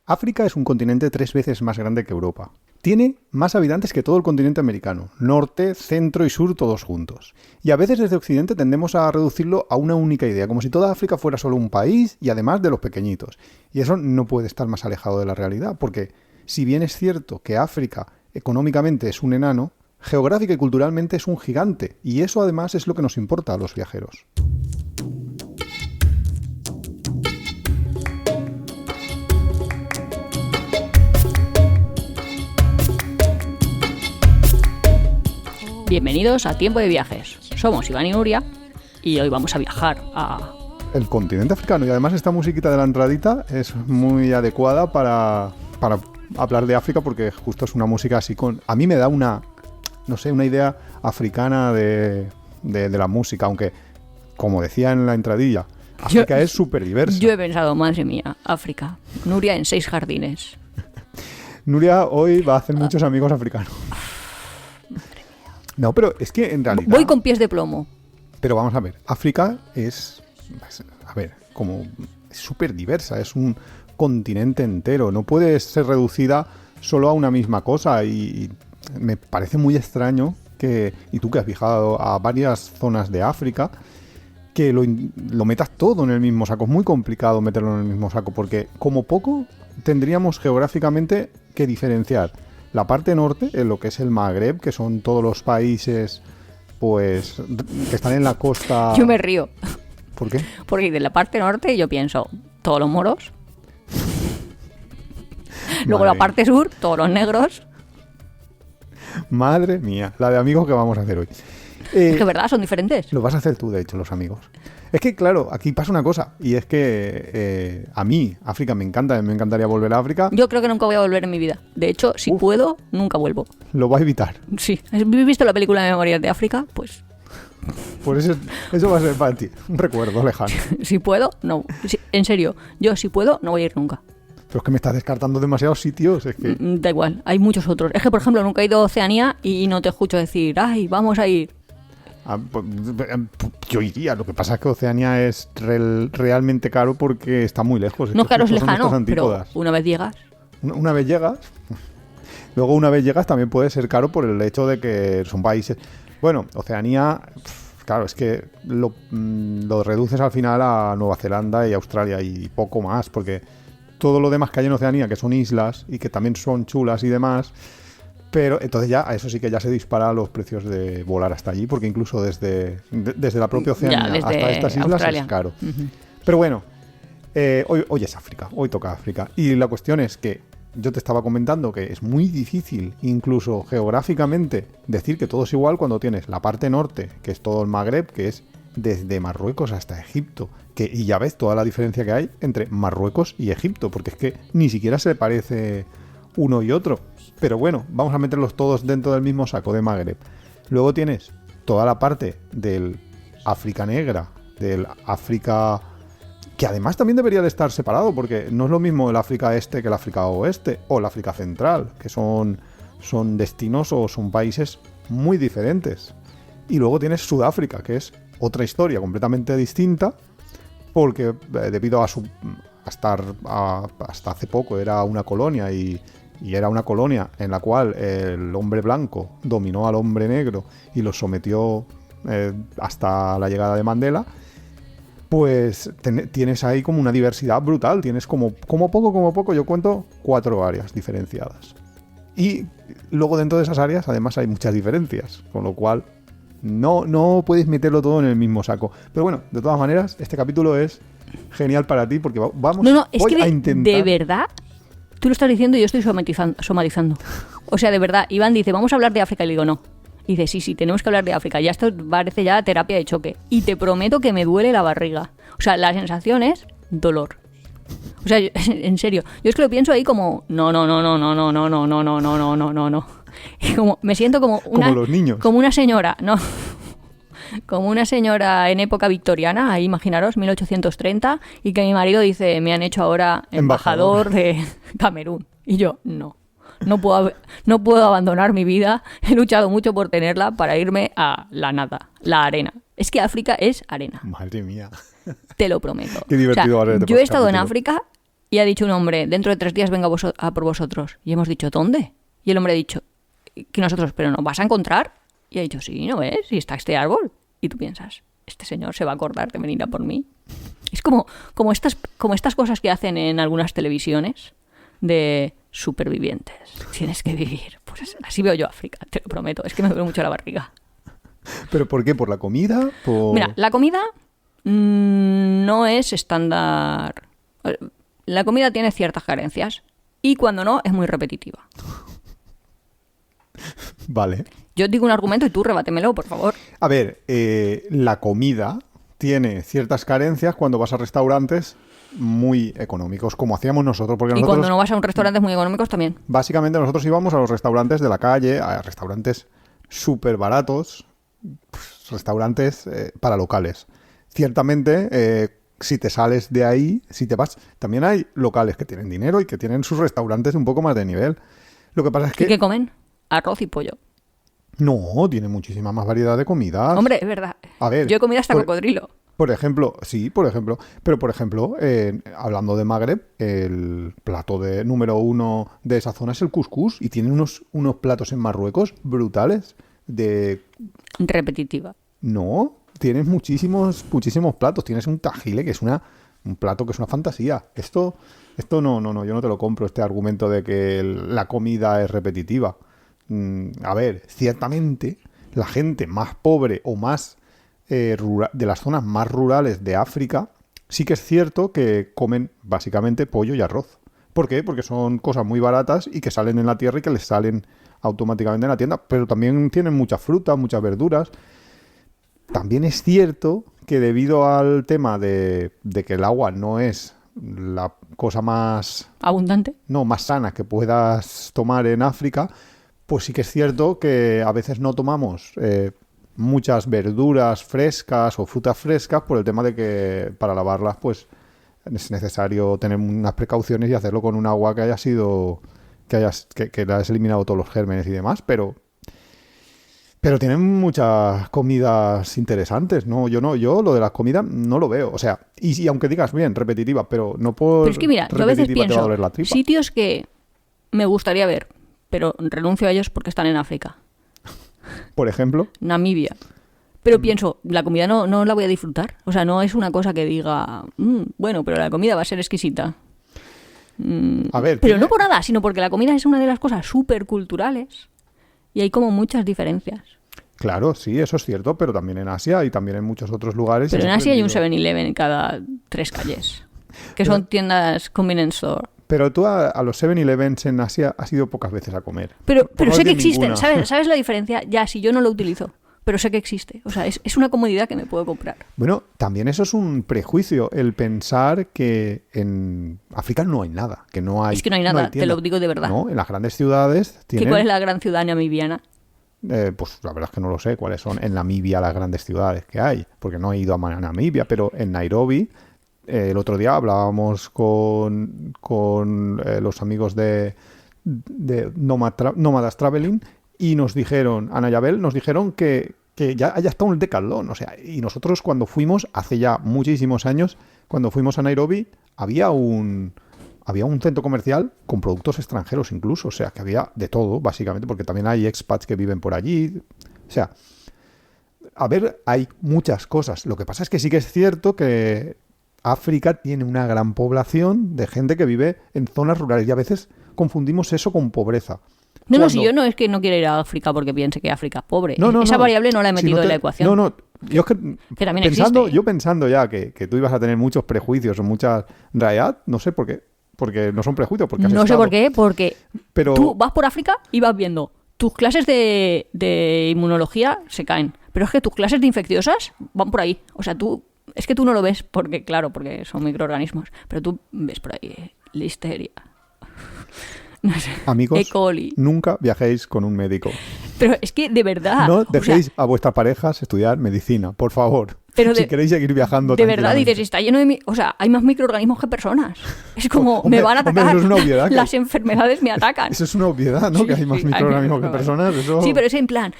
África es un continente 3 veces más grande que Europa. Tiene más habitantes que todo el continente americano, norte, centro y sur todos juntos. Y a veces desde Occidente tendemos a reducirlo a una única idea, como si toda África fuera solo un país y además de los pequeñitos. Y eso no puede estar más alejado de la realidad, porque si bien es cierto que África económicamente es un enano, geográfica y culturalmente es un gigante, y eso además es lo que nos importa a los viajeros. Bienvenidos a Tiempo de Viajes. Somos Iván y Nuria y hoy vamos a viajar a... el continente africano. Y además esta musiquita de la entradita es muy adecuada para hablar de África, porque justo es una música así con... A mí me da una idea africana de la música, aunque, como decía en la entradilla, África es súper diversa. Yo he pensado, madre mía, África. Nuria en 6 jardines. Nuria hoy va a hacer muchos amigos africanos. No, pero es que en realidad... Voy con pies de plomo. Pero vamos a ver, África es súper diversa, es un continente entero, no puede ser reducida solo a una misma cosa, y me parece muy extraño que, y tú que has viajado a varias zonas de África, que lo metas todo en el mismo saco. Es muy complicado meterlo en el mismo saco, porque como poco tendríamos geográficamente que diferenciar la parte norte, en lo que es el Magreb, que son todos los países pues que están en la costa. Yo me río. ¿Por qué? Porque de la parte norte yo pienso, todos los moros. Luego la parte sur, todos los negros. Madre mía, la de amigos que vamos a hacer hoy. Es que verdad, son diferentes. Lo vas a hacer tú, de hecho, los amigos. Es que, claro, aquí pasa una cosa, y es que a mí, África me encanta, me encantaría volver a África. Yo creo que nunca voy a volver en mi vida. De hecho, si puedo, nunca vuelvo. Lo va a evitar. Sí. ¿Has visto la película de Memorias de África? Pues... Por eso va a ser para ti un recuerdo lejano. Si puedo, no. Sí, en serio, yo si puedo, no voy a ir nunca. Pero es que me estás descartando demasiados sitios. Es que... Da igual, hay muchos otros. Es que, por ejemplo, nunca he ido a Oceanía y no te escucho decir, ay, vamos a ir. Yo iría, lo que pasa es que Oceanía es realmente caro porque está muy lejos. No, claro, es lejano, pero una vez llegas. Una vez llegas. Luego, una vez llegas, también puede ser caro por el hecho de que son países... Bueno, Oceanía, claro, es que lo reduces al final a Nueva Zelanda y Australia y poco más, porque todo lo demás que hay en Oceanía, que son islas y que también son chulas y demás... Pero entonces ya, a eso sí que ya se dispara los precios de volar hasta allí, porque incluso desde la propia Oceanía hasta estas islas Australia es caro. Uh-huh. Pero bueno, hoy es África, hoy toca África. Y la cuestión es que yo te estaba comentando que es muy difícil, incluso geográficamente, decir que todo es igual cuando tienes la parte norte, que es todo el Magreb, que es desde Marruecos hasta Egipto. Y ya ves toda la diferencia que hay entre Marruecos y Egipto, porque es que ni siquiera se parece uno y otro. Pero bueno, vamos a meterlos todos dentro del mismo saco de Magreb. Luego tienes toda la parte del África negra, del África... que además también debería de estar separado, porque no es lo mismo el África este que el África oeste o el África central, que son destinos o son países muy diferentes. Y luego tienes Sudáfrica, que es otra historia completamente distinta, porque debido a hasta hace poco era una colonia y era una colonia en la cual el hombre blanco dominó al hombre negro y lo sometió hasta la llegada de Mandela, pues tienes ahí como una diversidad brutal. Tienes como poco, yo cuento 4 áreas diferenciadas. Y luego dentro de esas áreas además hay muchas diferencias, con lo cual no puedes meterlo todo en el mismo saco. Pero bueno, de todas maneras, este capítulo es genial para ti, porque voy a intentar... ¿De verdad? Tú lo estás diciendo y yo estoy somatizando. O sea, de verdad, Iván dice, vamos a hablar de África. Y le digo, no. Y dice, sí, tenemos que hablar de África. Ya esto parece ya terapia de choque. Y te prometo que me duele la barriga. O sea, la sensación es dolor. O sea, en serio. Yo es que lo pienso ahí como, no. Y como, me siento como los niños. Como una señora, ¿no? Como una señora en época victoriana, ahí imaginaros, 1830, y que mi marido dice, me han hecho ahora embajador de Camerún. Y yo, no puedo abandonar mi vida, he luchado mucho por tenerla para irme a la nada, la arena. Es que África es arena. Madre mía. Te lo prometo. Qué divertido. Yo he estado en África Y ha dicho un hombre, dentro de 3 días venga a por vosotros. Y hemos dicho, ¿dónde? Y el hombre ha dicho, que nosotros, ¿pero nos vas a encontrar? Y ha dicho, sí, ¿no ves? Y está este árbol. Y tú piensas, este señor se va a acordar de venir a por mí. Es como estas cosas que hacen en algunas televisiones de supervivientes. Tienes que vivir. Pues así veo yo África, te lo prometo. Es que me duele mucho la barriga. ¿Pero por qué? ¿Por la comida? Mira, la comida no es estándar. La comida tiene ciertas carencias y cuando no es muy repetitiva. Vale. Yo digo un argumento y tú rebátemelo, por favor. A ver, la comida tiene ciertas carencias cuando vas a restaurantes muy económicos, como hacíamos nosotros. Porque y nosotros, cuando no vas a un restaurante muy económicos también. Básicamente nosotros íbamos a los restaurantes de la calle, a restaurantes súper baratos, restaurantes para locales. Ciertamente, si te sales de ahí, si te vas, también hay locales que tienen dinero y que tienen sus restaurantes un poco más de nivel. Lo que pasa es que... ¿Y qué comen? Arroz y pollo. No, tiene muchísima más variedad de comidas. Hombre, es verdad. A ver, yo he comido hasta cocodrilo. Por ejemplo, sí, por ejemplo. Pero, por ejemplo, hablando de Magreb, el plato número 1 de esa zona es el cuscús. Y tienen unos platos en Marruecos brutales. Repetitiva. No, tienes muchísimos platos. Tienes un tajile, que es un plato que es una fantasía. Esto no, yo no te lo compro, este argumento de que la comida es repetitiva. A ver, ciertamente la gente más pobre o más de las zonas más rurales de África, sí que es cierto que comen básicamente pollo y arroz. ¿Por qué? Porque son cosas muy baratas y que salen en la tierra y que les salen automáticamente en la tienda, pero también tienen mucha fruta, muchas verduras. También es cierto que debido al tema de que el agua no es la cosa más... ¿Abundante? No, más sana que puedas tomar en África, pues sí que es cierto que a veces no tomamos muchas verduras frescas o frutas frescas por el tema de que para lavarlas pues es necesario tener unas precauciones y hacerlo con un agua que haya sido que le hayas eliminado todos los gérmenes y demás, pero tienen muchas comidas interesantes, ¿no? Yo lo de las comidas no lo veo, o sea, y aunque digas bien, repetitiva, pero no por pero es que mira, yo a veces pienso la tripa. Sitios que me gustaría ver, pero renuncio a ellos porque están en África. Por ejemplo, Namibia. Pero pienso, la comida no la voy a disfrutar. O sea, no es una cosa que diga, bueno, pero la comida va a ser exquisita. A ver, pero no por nada, sino porque la comida es una de las cosas súper culturales y hay como muchas diferencias. Claro, sí, eso es cierto, pero también en Asia y también en muchos otros lugares. Pero en Asia hay un 7-Eleven en cada 3 calles, que son tiendas convenience store. Pero tú a los 7-Elevens en Asia has ido pocas veces a comer. Pero no sé que decir existen, ninguna. ¿sabes la diferencia? Ya, si yo no lo utilizo, pero sé que existe. O sea, es una comodidad que me puedo comprar. Bueno, también eso es un prejuicio, el pensar que en África no hay nada, que no hay. Es que no hay nada, hay te lo digo de verdad. No, en las grandes ciudades tienen... ¿Cuál es la gran ciudad namibiana? Pues la verdad es que no lo sé cuáles son en Namibia las grandes ciudades que hay, porque no he ido a Namibia, pero en Nairobi... el otro día hablábamos con los amigos de Nómadas Traveling y nos dijeron, Ana y Abel, nos dijeron que ya haya estado un Decathlon. O sea, y nosotros cuando fuimos, hace ya muchísimos años, cuando fuimos a Nairobi, había un centro comercial con productos extranjeros incluso. O sea, que había de todo, básicamente, porque también hay expats que viven por allí. O sea, a ver, hay muchas cosas. Lo que pasa es que sí que es cierto que África tiene una gran población de gente que vive en zonas rurales y a veces confundimos eso con pobreza. No, si yo no es que no quiera ir a África porque piense que África es pobre. Esa variable no la he metido en la ecuación. No, yo es que también existe. Yo pensando ya que tú ibas a tener muchos prejuicios o muchas... En realidad, no sé por qué. Porque no son prejuicios, porque has No sé estado. por qué, porque Pero... tú vas por África y vas viendo tus clases de inmunología se caen. Pero es que tus clases de infecciosas van por ahí. O sea, es que tú no lo ves porque son microorganismos, pero tú ves por ahí listeria. No sé. Amigos, E. coli. nunca viajéis con un médico. Pero es que de verdad. No dejéis a vuestras parejas estudiar medicina, por favor. Pero si queréis seguir viajando de verdad, dices, está lleno de... O sea, hay más microorganismos que personas. Es como, me van a atacar. Eso es una obviedad, las enfermedades me atacan. Eso es una obviedad, ¿no? Sí, que hay más microorganismos que personas. Eso... Sí, pero es en plan,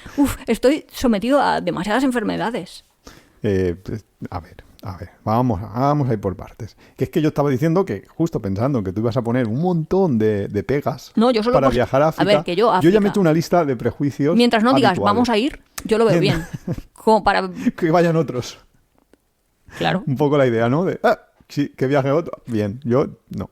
estoy sometido a demasiadas enfermedades. A ver, A ver, vamos a ir por partes. Que es que yo estaba diciendo que, justo pensando que tú ibas a poner un montón de pegas No, yo solo para viajar a África. A ver, que yo ya me he hecho una lista de prejuicios. Mientras no digas, habituales. vamos a ir, yo lo veo bien. Como para... Que vayan otros. Claro. Un poco la idea, ¿no? Sí, que viaje otro. Bien, yo no.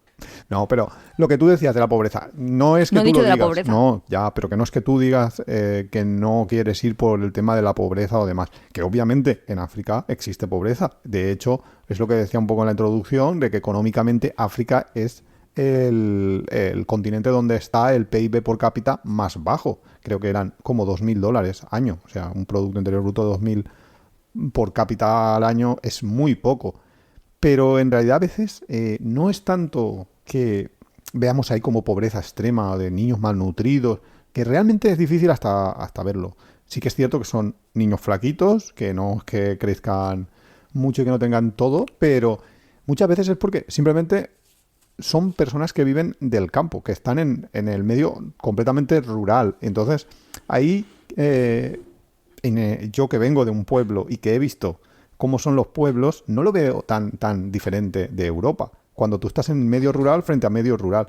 No, pero lo que tú decías de la pobreza, no es que No he tú dicho lo de la digas. pobreza. No, ya, pero que no es que tú digas que no quieres ir por el tema de la pobreza o demás. Que obviamente en África existe pobreza. De hecho, es lo que decía un poco en la introducción, de que económicamente África es el continente donde está el PIB por cápita más bajo. Creo que eran como $2.000 año. O sea, un Producto Interior Bruto de 2.000 por cápita al año es muy poco. Pero en realidad a veces no es tanto que veamos ahí como pobreza extrema de niños malnutridos, que realmente es difícil hasta verlo. Sí que es cierto que son niños flaquitos, que no es que crezcan mucho y que no tengan todo, pero muchas veces es porque simplemente son personas que viven del campo, que están en el medio completamente rural. Entonces, ahí yo que vengo de un pueblo y que he visto cómo son los pueblos, no lo veo tan diferente de Europa. Cuando tú estás en medio rural frente a medio rural,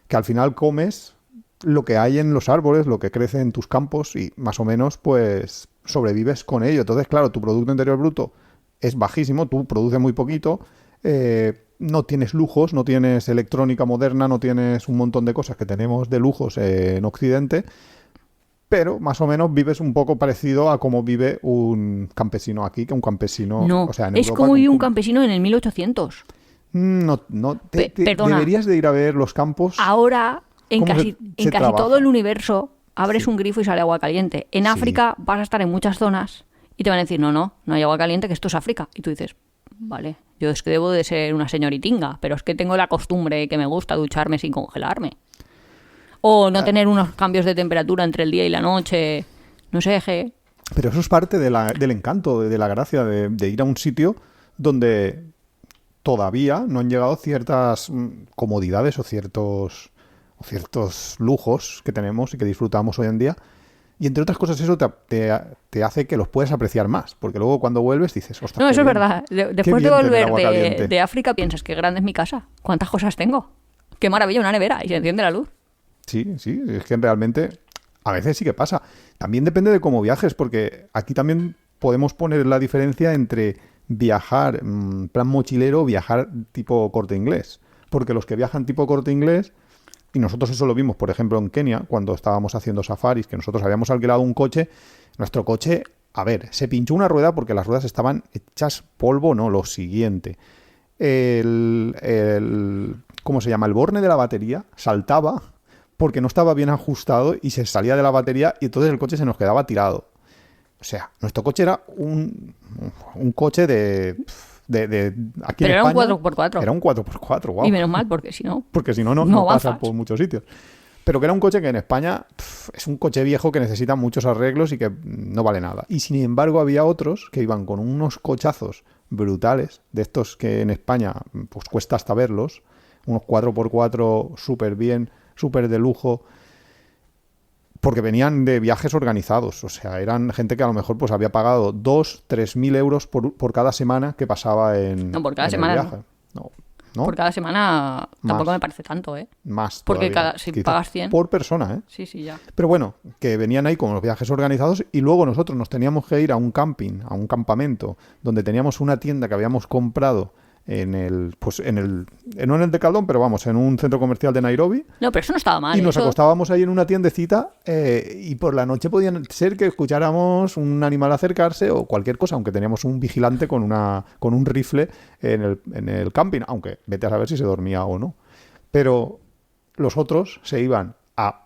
que al final comes lo que hay en los árboles, lo que crece en tus campos y más o menos pues sobrevives con ello. Entonces, claro, tu Producto Interior Bruto es bajísimo, tú produces muy poquito, no tienes lujos, no tienes electrónica moderna, no tienes un montón de cosas que tenemos de lujos en Occidente, pero más o menos vives un poco parecido a cómo vive un campesino aquí, que un campesino... No, o sea, en es Europa, como vive un campesino en el 1800. No, Perdona. deberías de ir a ver los campos. Ahora, en ¿Cómo casi, se en casi trabaja? todo el universo, abres Sí. un grifo y sale agua caliente. En Sí. África vas a estar en muchas zonas y te van a decir, no hay agua caliente, que esto es África. Y tú dices, vale, yo es que debo de ser una señoritinga, pero es que tengo la costumbre que me gusta ducharme sin congelarme. O no tener unos cambios de temperatura entre el día y la noche. No sé, Pero eso es parte del encanto, de la gracia de ir a un sitio donde todavía no han llegado ciertas comodidades o ciertos lujos que tenemos y que disfrutamos hoy en día. Y entre otras cosas eso te hace que los puedas apreciar más. Porque luego cuando vuelves dices, ostras, No, qué eso es bien, verdad. qué Después de bien tener volver agua caliente. de África piensas, qué grande es mi casa. ¿Cuántas cosas tengo? Qué maravilla, una nevera y se enciende la luz. Sí, es que realmente a veces sí que pasa. También depende de cómo viajes, porque aquí también podemos poner la diferencia entre viajar plan mochilero o viajar tipo Corte Inglés. Porque los que viajan tipo Corte Inglés, y nosotros eso lo vimos, por ejemplo, en Kenia, cuando estábamos haciendo safaris, que nosotros habíamos alquilado un coche, nuestro coche, a ver, se pinchó una rueda porque las ruedas estaban hechas polvo, no, lo siguiente. ¿Cómo se llama? El borne de la batería saltaba porque no estaba bien ajustado y se salía de la batería y entonces el coche se nos quedaba tirado. O sea, nuestro coche era un coche de aquí Pero en era un España, 4x4. Era un 4x4, wow. Y menos mal, porque si no... Porque si no, no No pasa avanzas. por muchos sitios. Pero que era un coche que en España es un coche viejo que necesita muchos arreglos y que no vale nada. Y sin embargo había otros que iban con unos cochazos brutales, de estos que en España pues cuesta hasta verlos, unos 4x4 súper bien, súper de lujo, porque venían de viajes organizados. O sea, eran gente que a lo mejor pues había pagado 2.000-3.000 euros por cada semana que pasaba en, No, por cada en semana el viaje. No, Por cada semana tampoco Más. me parece tanto, ¿eh? más Porque todavía, si quizá. pagas 100... Por persona, ¿eh? Sí, ya. Pero bueno, que venían ahí con los viajes organizados y luego nosotros nos teníamos que ir a un camping, a un campamento, donde teníamos una tienda que habíamos comprado no en el Decathlon, pero vamos, en un centro comercial de Nairobi. No, pero eso no estaba mal. Y nos eso... acostábamos ahí en una tiendecita y por la noche podían ser que escucháramos un animal acercarse o cualquier cosa, aunque teníamos un vigilante con un rifle en el camping, aunque vete a saber si se dormía o no. Pero los otros se iban a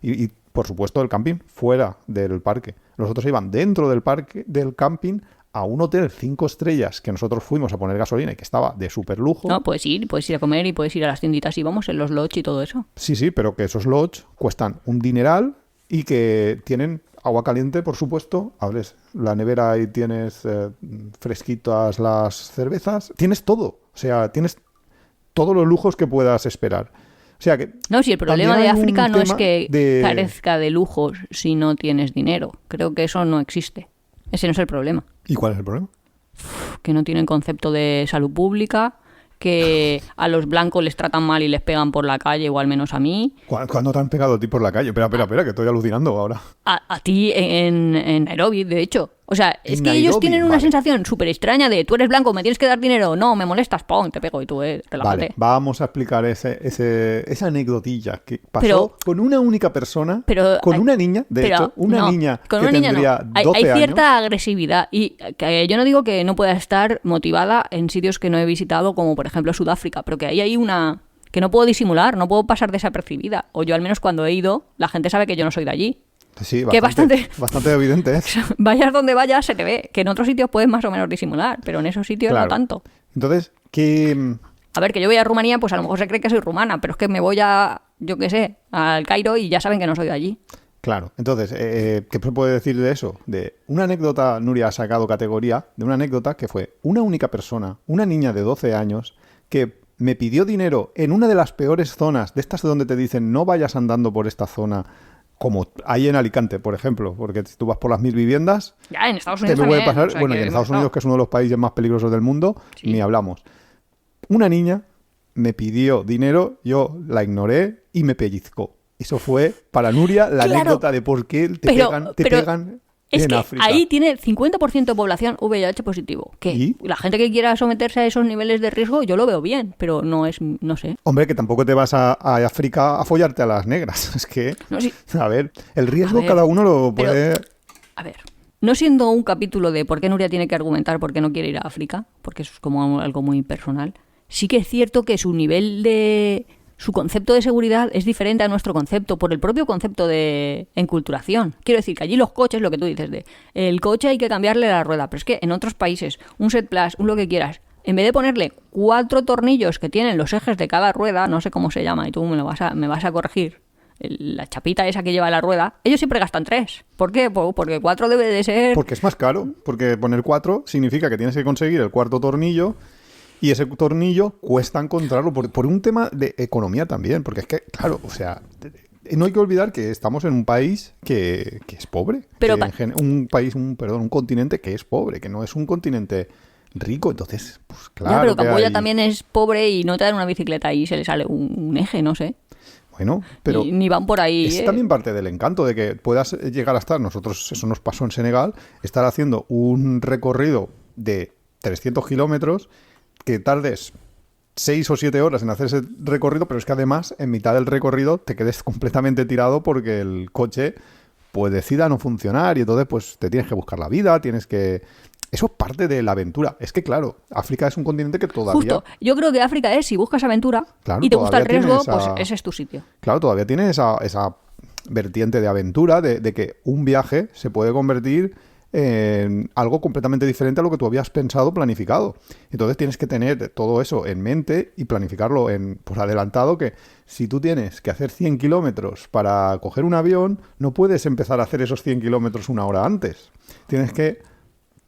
y por supuesto el camping fuera del parque. Los otros se iban dentro del parque, del camping, a un hotel 5 estrellas que nosotros fuimos a poner gasolina y que estaba de súper lujo. No, puedes ir a comer y puedes ir a las tienditas y vamos en los lodge y todo eso. Sí, pero que esos lodge cuestan un dineral y que tienen agua caliente, por supuesto. Abres la nevera y tienes fresquitas las cervezas. Tienes todo. O sea, tienes todos los lujos que puedas esperar. O sea que no, si el problema también de hay un África no es tema que carezca de lujos si no tienes dinero. Creo que eso no existe. Ese no es el problema. ¿Y cuál es el problema? que no tienen concepto de salud pública, que a los blancos les tratan mal y les pegan por la calle, o al menos a mí. ¿Cuándo te han pegado a ti por la calle? Espera, que estoy alucinando ahora. A ti en Nairobi, de hecho. O sea, es En que Nairobi, ellos tienen una vale. sensación súper extraña de tú eres blanco, me tienes que dar dinero, no, me molestas, ¡pum! Te pego y tú, relájate. Vale, vamos a explicar esa anecdotilla que pasó Pero- con una única persona, pero con hay- una niña, de pero hecho, una no, niña con que una niña tendría no. Hay 12 cierta años. agresividad y que yo no digo que no pueda estar motivada en sitios que no he visitado, como por ejemplo Sudáfrica, pero que ahí hay una que no puedo disimular, no puedo pasar desapercibida. O yo al menos cuando he ido, la gente sabe que yo no soy de allí. Sí, que bastante evidente es. Vayas donde vayas, se te ve. Que en otros sitios puedes más o menos disimular, pero en esos sitios Claro. no tanto. Entonces, ¿qué...? A ver, que yo voy a Rumanía, pues a lo mejor se cree que soy rumana, pero es que me voy a, yo qué sé, al Cairo y ya saben que no soy de allí. Claro, entonces, ¿qué se puede decir de eso? De una anécdota, Nuria ha sacado categoría, de una anécdota que fue una única persona, una niña de 12 años, que me pidió dinero en una de las peores zonas, de estas donde te dicen no vayas andando por esta zona, como hay en Alicante, por ejemplo, porque si tú vas por las 1000 viviendas, Ya, en Estados te Unidos puede también. pasar, o sea, bueno, y que en Estados hemos Unidos, que es uno de los países más peligrosos del mundo, Sí. ni hablamos. Una niña me pidió dinero, yo la ignoré y me pellizcó. Eso fue para Nuria la Claro, anécdota de por qué te pero- pegan Es en que África. ahí tiene el 50% de población VIH positivo. Que ¿Y? la gente que quiera someterse a esos niveles de riesgo, yo lo veo bien, pero no es, no sé. Hombre, que tampoco te vas a África a follarte a las negras. Es que, No, sí. a ver, el riesgo A ver, cada uno lo pero- puede... A ver, no siendo un capítulo de por qué Nuria tiene que argumentar por qué no quiere ir a África, porque eso es como algo muy personal, sí que es cierto que su nivel de... Su concepto de seguridad es diferente a nuestro concepto por el propio concepto de enculturación. Quiero decir que allí los coches, lo que tú dices de el coche hay que cambiarle la rueda, pero es que en otros países, un set plus, un lo que quieras, en vez de ponerle 4 tornillos que tienen los ejes de cada rueda, no sé cómo se llama y tú me vas a corregir, la chapita esa que lleva la rueda, ellos siempre gastan 3. ¿Por qué? Pues porque 4 debe de ser... Porque es más caro. Porque poner 4 significa que tienes que conseguir el cuarto tornillo y ese tornillo cuesta encontrarlo por un tema de economía también. Porque es que, claro, o sea, no hay que olvidar que estamos en un país que es pobre. Pero Que un continente que es pobre, que no es un continente rico. Entonces, pues claro. ya, pero que Camboya hay- también es pobre y no te dan una bicicleta y se le sale un eje, no sé. Bueno, pero... Ni van por ahí. Es también parte del encanto de que puedas llegar a estar, nosotros, eso nos pasó en Senegal, estar haciendo un recorrido de 300 kilómetros, que tardes 6 o 7 horas en hacer ese recorrido, pero es que además en mitad del recorrido te quedes completamente tirado porque el coche pues decida no funcionar y entonces pues te tienes que buscar la vida, tienes que... Eso es parte de la aventura. Es que claro, África es un continente que todavía... Justo. Yo creo que África es, si buscas aventura Claro, y te gusta el todavía riesgo, tiene pues esa- ese es tu sitio. Claro, todavía tiene esa vertiente de aventura, de que un viaje se puede convertir en algo completamente diferente a lo que tú habías pensado, planificado. Entonces tienes que tener todo eso en mente y planificarlo en pues adelantado, que si tú tienes que hacer 100 kilómetros para coger un avión, no puedes empezar a hacer esos 100 kilómetros una hora antes. Tienes que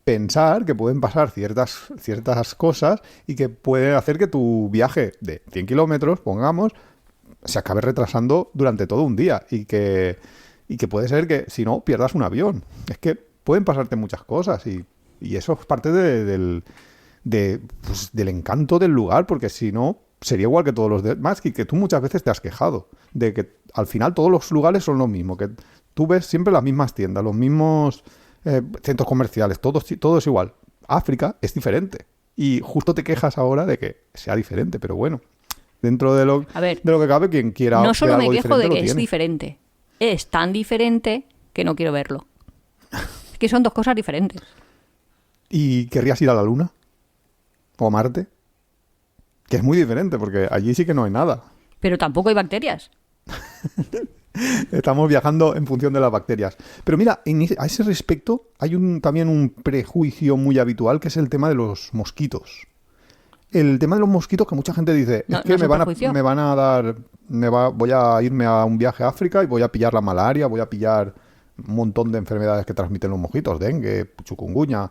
pensar que pueden pasar ciertas cosas y que pueden hacer que tu viaje de 100 kilómetros, pongamos, se acabe retrasando durante todo un día y que puede ser que, si no, pierdas un avión. Es que pueden pasarte muchas cosas y eso es parte del encanto del lugar, porque si no, sería igual que todos los demás y que tú muchas veces te has quejado de que al final todos los lugares son lo mismo, que tú ves siempre las mismas tiendas, los mismos centros comerciales, todo es igual. África es diferente y justo te quejas ahora de que sea diferente, pero bueno, dentro de lo, A ver, de lo que cabe, quien quiera No solo ver me algo quejo de diferente, que lo es tiene. diferente. Es tan diferente que no quiero verlo. Es que son dos cosas diferentes. ¿Y querrías ir a la Luna? ¿O a Marte? Que es muy diferente, porque allí sí que no hay nada. Pero tampoco hay bacterias. Estamos viajando en función de las bacterias. Pero mira, a ese respecto hay también un prejuicio muy habitual, que es el tema de los mosquitos. El tema de los mosquitos, que mucha gente dice, No, es que no es un prejuicio. me van a dar... voy a irme a un viaje a África y voy a pillar la malaria, voy a pillar un montón de enfermedades que transmiten los mosquitos, dengue, chikungunya.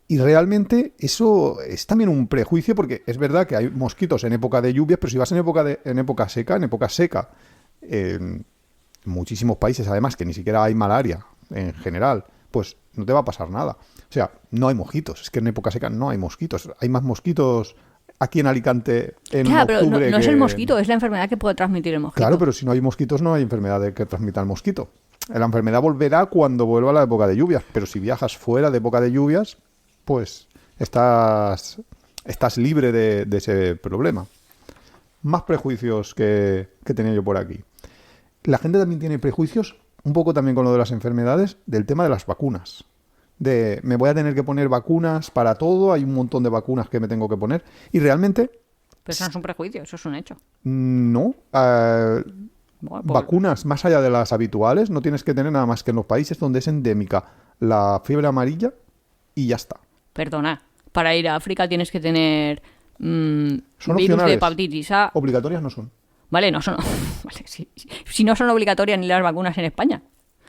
Y realmente eso es también un prejuicio, porque es verdad que hay mosquitos en época de lluvias, pero si vas en época seca, en muchísimos países además que ni siquiera hay malaria en general, pues no te va a pasar nada. O sea, no hay mosquitos. Es que en época seca no hay mosquitos. Hay más mosquitos aquí en Alicante en Claro, pero octubre no es que... el mosquito, es la enfermedad que puede transmitir el mosquito. Claro, pero si no hay mosquitos no hay enfermedad de que transmita el mosquito. La enfermedad volverá cuando vuelva la época de lluvias, pero si viajas fuera de época de lluvias, pues estás libre de ese problema. Más prejuicios que tenía yo por aquí. La gente también tiene prejuicios, un poco también con lo de las enfermedades, del tema de las vacunas. De me voy a tener que poner vacunas para todo, hay un montón de vacunas que me tengo que poner. Y realmente... Pero eso no es un prejuicio, eso es un hecho. No. Bueno, pues, Vacunas más allá de las habituales no tienes que tener nada más que en los países donde es endémica la fiebre amarilla y ya está. perdona, para ir a África tienes que tener Son virus de opcionales. hepatitis A. Obligatorias no son. Vale, no son. Vale, si no son obligatorias ni las vacunas en España.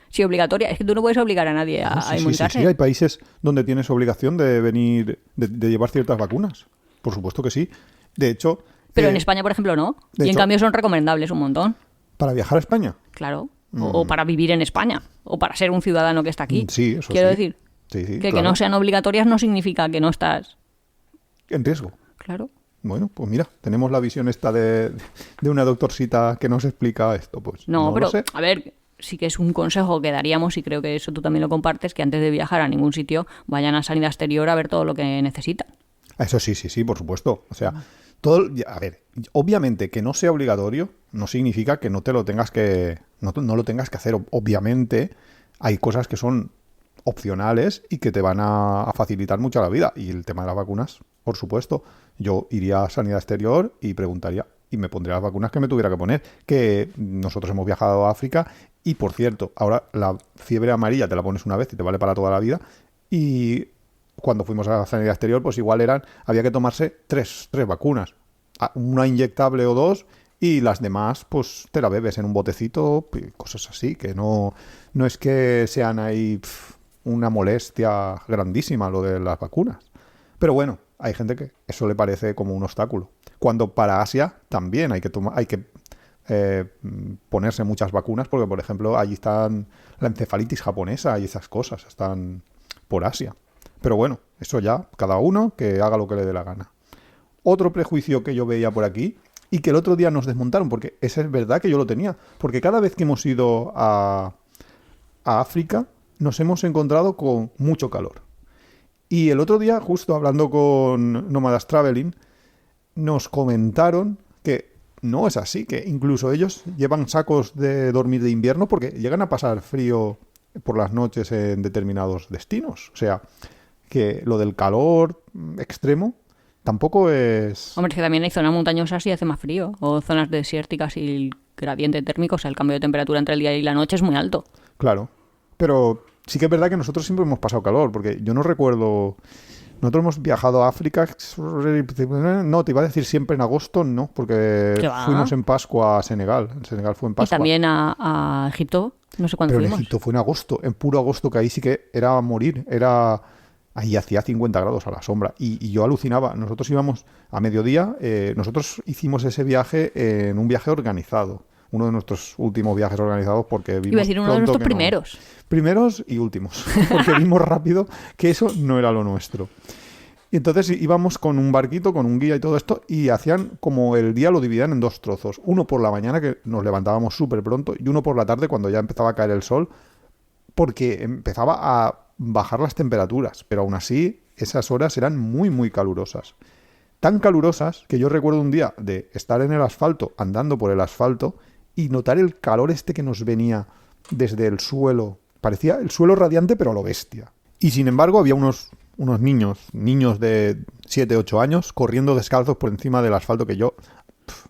Si obligatoria, es que tú no puedes obligar a nadie a Sí, inmunizarse. sí, hay países donde tienes obligación de venir, de llevar ciertas vacunas. Por supuesto que sí. De hecho... Pero en España, por ejemplo, no. de Y en hecho- cambio son recomendables un montón. Para viajar a España. Claro. O para vivir en España. O para ser un ciudadano que está aquí. Sí, eso Quiero sí. decir, Sí, sí, que claro. no sean obligatorias no significa que no estás... En riesgo. Claro. Bueno, pues mira, tenemos la visión esta de una doctorcita que nos explica esto. Pues No, lo pero, sé. a ver, sí que es un consejo que daríamos, y creo que eso tú también lo compartes, que antes de viajar a ningún sitio vayan a Sanidad Exterior a ver todo lo que necesitan. Eso sí, por supuesto. O sea, todo, a ver, obviamente que no sea obligatorio no significa que no te lo tengas que, no lo tengas que hacer. Obviamente hay cosas que son opcionales y que te van a facilitar mucho la vida. Y el tema de las vacunas, por supuesto. Yo iría a Sanidad Exterior y preguntaría y me pondría las vacunas que me tuviera que poner. Que nosotros hemos viajado a África y, por cierto, ahora la fiebre amarilla te la pones una vez y te vale para toda la vida. Y cuando fuimos a la Sanidad Exterior, pues igual había que tomarse tres vacunas. Una inyectable o dos, y las demás, pues te la bebes en un botecito, y cosas así, que no es que sean ahí una molestia grandísima lo de las vacunas. Pero bueno, hay gente que eso le parece como un obstáculo. Cuando para Asia también hay que ponerse muchas vacunas, porque por ejemplo allí están la encefalitis japonesa y esas cosas, están por Asia. Pero bueno, eso ya, cada uno que haga lo que le dé la gana. Otro prejuicio que yo veía por aquí, y que el otro día nos desmontaron, porque esa es verdad que yo lo tenía, porque cada vez que hemos ido a África, nos hemos encontrado con mucho calor. Y el otro día, justo hablando con Nómadas Traveling, nos comentaron que no es así, que incluso ellos llevan sacos de dormir de invierno porque llegan a pasar frío por las noches en determinados destinos. O sea, que lo del calor extremo tampoco es... Hombre, es que también hay zonas montañosas y hace más frío. O zonas desérticas y el gradiente térmico, o sea, el cambio de temperatura entre el día y la noche es muy alto. Claro, pero sí que es verdad que nosotros siempre hemos pasado calor, porque yo no recuerdo... Nosotros hemos viajado a África, no, te iba a decir siempre en agosto, no, porque ¿Qué va? fuimos en Pascua a Senegal. En Senegal fue en Y Pascua. también a Egipto, no sé cuándo Pero en fuimos. Egipto fue en agosto, en puro agosto, que ahí sí que era a morir, ahí hacía 50 grados a la sombra. Y yo alucinaba, nosotros íbamos a mediodía, nosotros hicimos ese viaje en un viaje organizado, uno de nuestros últimos viajes organizados, porque vimos Iba a decir uno de pronto nuestros que no. primeros. Primeros y últimos, porque vimos rápido que eso no era lo nuestro. Y entonces íbamos con un barquito, con un guía y todo esto, y hacían como el día lo dividían en dos trozos. Uno por la mañana, que nos levantábamos súper pronto, y uno por la tarde, cuando ya empezaba a caer el sol, porque empezaba a bajar las temperaturas. Pero aún así, esas horas eran muy, muy calurosas. Tan calurosas que yo recuerdo un día de estar en el asfalto, andando por el asfalto, y notar el calor este que nos venía desde el suelo. Parecía el suelo radiante, pero a lo bestia. Y sin embargo, había unos niños de 7, 8 años, corriendo descalzos por encima del asfalto, que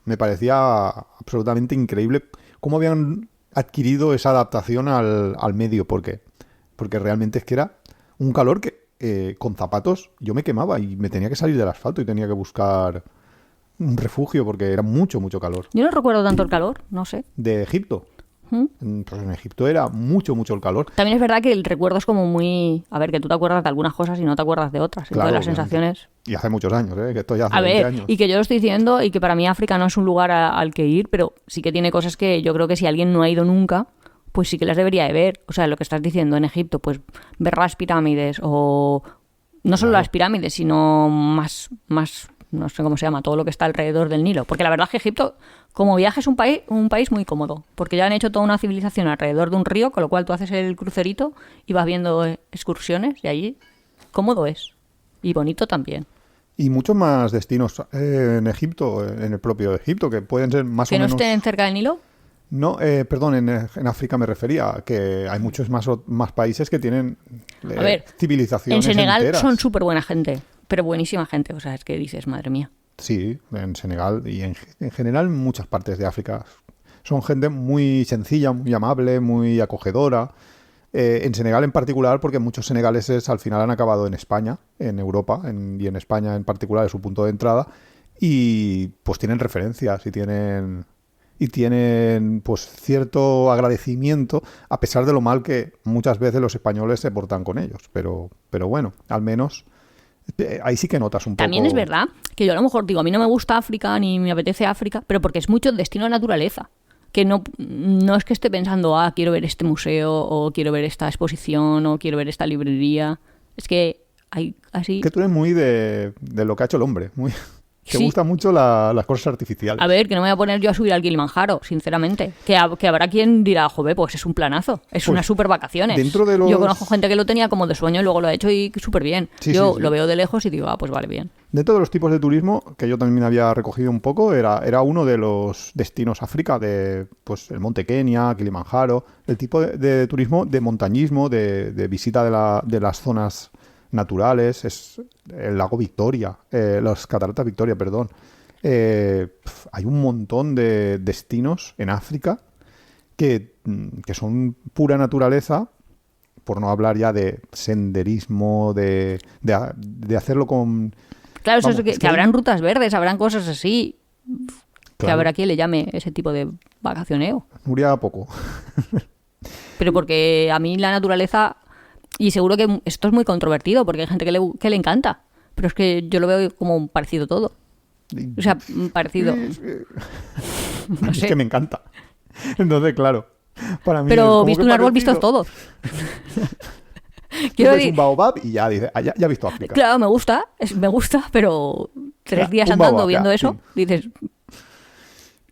me parecía absolutamente increíble cómo habían adquirido esa adaptación al medio, porque realmente es que era un calor que con zapatos yo me quemaba y me tenía que salir del asfalto y tenía que buscar un refugio porque era mucho, mucho calor. Yo no recuerdo tanto el calor, no sé. De Egipto. Pues en Egipto era mucho, mucho el calor. También es verdad que el recuerdo es como muy... A ver, que tú te acuerdas de algunas cosas y no te acuerdas de otras. Claro, Entonces las obviamente. sensaciones... Y hace muchos años, que esto ya hace A 20 ver, años. y que yo lo estoy diciendo y que para mí África no es un lugar al que ir, pero sí que tiene cosas que yo creo que si alguien no ha ido nunca, pues sí que las debería de ver. O sea, lo que estás diciendo en Egipto, pues ver las pirámides o no solo Claro. las pirámides, sino más, no sé cómo se llama, todo lo que está alrededor del Nilo. Porque la verdad es que Egipto, como viaje, es un país muy cómodo. Porque ya han hecho toda una civilización alrededor de un río, con lo cual tú haces el crucerito y vas viendo excursiones y allí cómodo es. Y bonito también. Y muchos más destinos en Egipto, en el propio Egipto, que pueden ser más Que o no menos... estén cerca del Nilo. No, perdón, en África me refería, que hay muchos más países que tienen A ver, civilizaciones en Senegal enteras. son súper buena gente, pero buenísima gente. O sea, es que dices, madre mía. Sí, en Senegal y en general en muchas partes de África. Son gente muy sencilla, muy amable, muy acogedora. En Senegal en particular, porque muchos senegaleses al final han acabado en España, en Europa, y en España en particular es su punto de entrada, y pues tienen referencias y tienen pues cierto agradecimiento, a pesar de lo mal que muchas veces los españoles se portan con ellos. Pero bueno, al menos ahí sí que notas un poco. También es verdad que yo a lo mejor digo, a mí no me gusta África ni me apetece África, pero porque es mucho destino de naturaleza. Que no es que esté pensando, quiero ver este museo, o quiero ver esta exposición, o quiero ver esta librería. Es que hay así... Que tú eres muy de lo que ha hecho el hombre. Te Sí. gustan mucho las cosas artificiales. A ver, que no me voy a poner yo a subir al Kilimanjaro, sinceramente. Que habrá quien dirá, joder, pues es un planazo. Es Pues, unas super vacaciones. dentro de los- Yo conozco gente que lo tenía como de sueño y luego lo ha hecho y súper bien. Sí, Yo sí. lo veo de lejos y digo, pues vale, bien. Dentro de los tipos de turismo, que yo también había recogido un poco, era uno de los destinos África, de pues el Monte Kenia, Kilimanjaro, el tipo de turismo de montañismo, de visita de las zonas naturales, es el lago Victoria, las cataratas Victoria, perdón. Hay un montón de destinos en África que son pura naturaleza, por no hablar ya de senderismo, de hacerlo con... Claro, eso Vamos, es que, es que que hay- habrán rutas verdes, habrán cosas así. Que Claro. habrá quien le llame ese tipo de vacacioneo. Nuria poco. Pero porque a mí la naturaleza, y seguro que esto es muy controvertido, porque hay gente que le encanta. Pero es que yo lo veo como parecido todo. O sea, parecido. No Es sé. que me encanta. Entonces, claro, para mí es Pero como visto que un árbol, parecido. vistos todos. Tú Quiero ves decir, un baobab y ya dices, ya he visto África. claro, me gusta, pero 3 Ya, días un andando baobab, viendo ya, eso, sí. dices,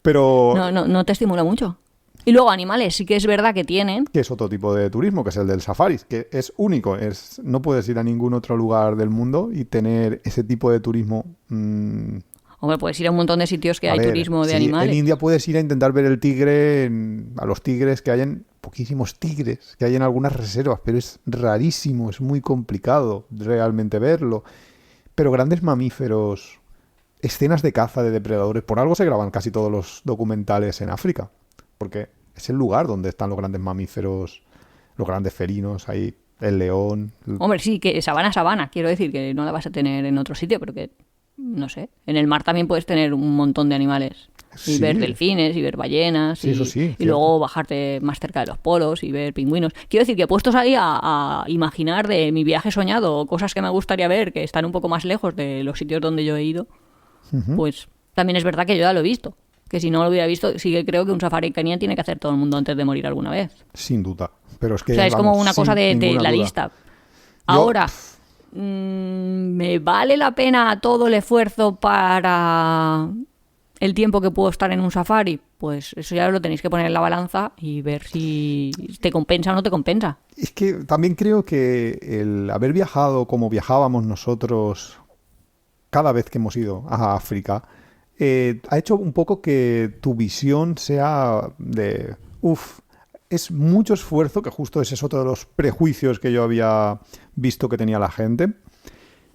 Pero no te estimula mucho. Y luego animales, sí que es verdad que tienen. que es otro tipo de turismo, que es el del safari, que es único. No puedes ir a ningún otro lugar del mundo y tener ese tipo de turismo. Hombre, puedes ir a un montón de sitios que A hay ver, turismo de sí, animales. en India puedes ir a intentar ver el tigre, a los tigres que hayan, poquísimos tigres, que hay en algunas reservas, pero es rarísimo, es muy complicado realmente verlo. Pero grandes mamíferos, escenas de caza de depredadores, por algo se graban casi todos los documentales en África, porque es el lugar donde están los grandes mamíferos, los grandes felinos, ahí el león. Hombre, sí, que sabana, quiero decir, que no la vas a tener en otro sitio, pero que, no sé, en el mar también puedes tener un montón de animales. Y Sí. ver delfines, y ver ballenas, Sí, eso sí, y cierto. luego bajarte más cerca de los polos y ver pingüinos. Quiero decir que puestos ahí a imaginar de mi viaje soñado o cosas que me gustaría ver que están un poco más lejos de los sitios donde yo he ido, pues también es verdad que yo ya lo he visto. Que si no lo hubiera visto, sí que creo que un safari en Kenia tiene que hacer todo el mundo antes de morir alguna vez. Sin duda. Pero es que, O sea, es como vamos, una cosa sin de ninguna la duda. lista. Ahora, ¿me vale la pena todo el esfuerzo para el tiempo que puedo estar en un safari? Pues eso ya lo tenéis que poner en la balanza y ver si te compensa o no te compensa. Es que también creo que el haber viajado como viajábamos nosotros cada vez que hemos ido a África ha hecho un poco que tu visión sea de, es mucho esfuerzo, que justo ese es otro de los prejuicios que yo había visto que tenía la gente.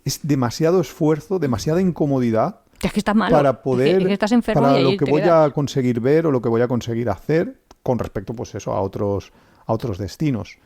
Es demasiado esfuerzo, demasiada incomodidad Es que estás malo. para poder, Es que estás enfermo para y ahí lo que te voy quedas. a conseguir ver o lo que voy a conseguir hacer con respecto, pues eso, a otros destinos.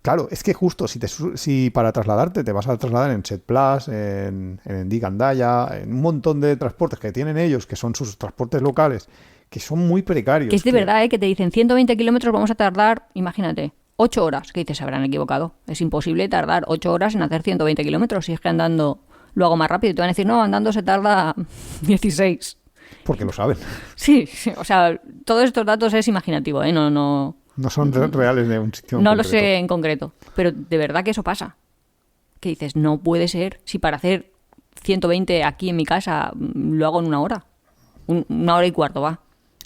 Claro, es que justo si para trasladarte te vas a trasladar en Set Plus, en Ndigandaya, en un montón de transportes que tienen ellos, que son sus transportes locales, que son muy precarios. Que es de verdad, que te dicen 120 kilómetros vamos a tardar, imagínate, 8 horas. Que dices, se habrán equivocado. Es imposible tardar 8 horas en hacer 120 kilómetros. Si es que andando lo hago más rápido. Y te van a decir, no, andando se tarda 16. Porque lo saben. Sí, o sea, todos estos datos es imaginativo, ¿eh? No. No son reales de un sitio en No lo concreto. sé en concreto, pero de verdad que eso pasa. Que dices, no puede ser, si para hacer 120 aquí en mi casa lo hago en una hora. Una hora y cuarto, va.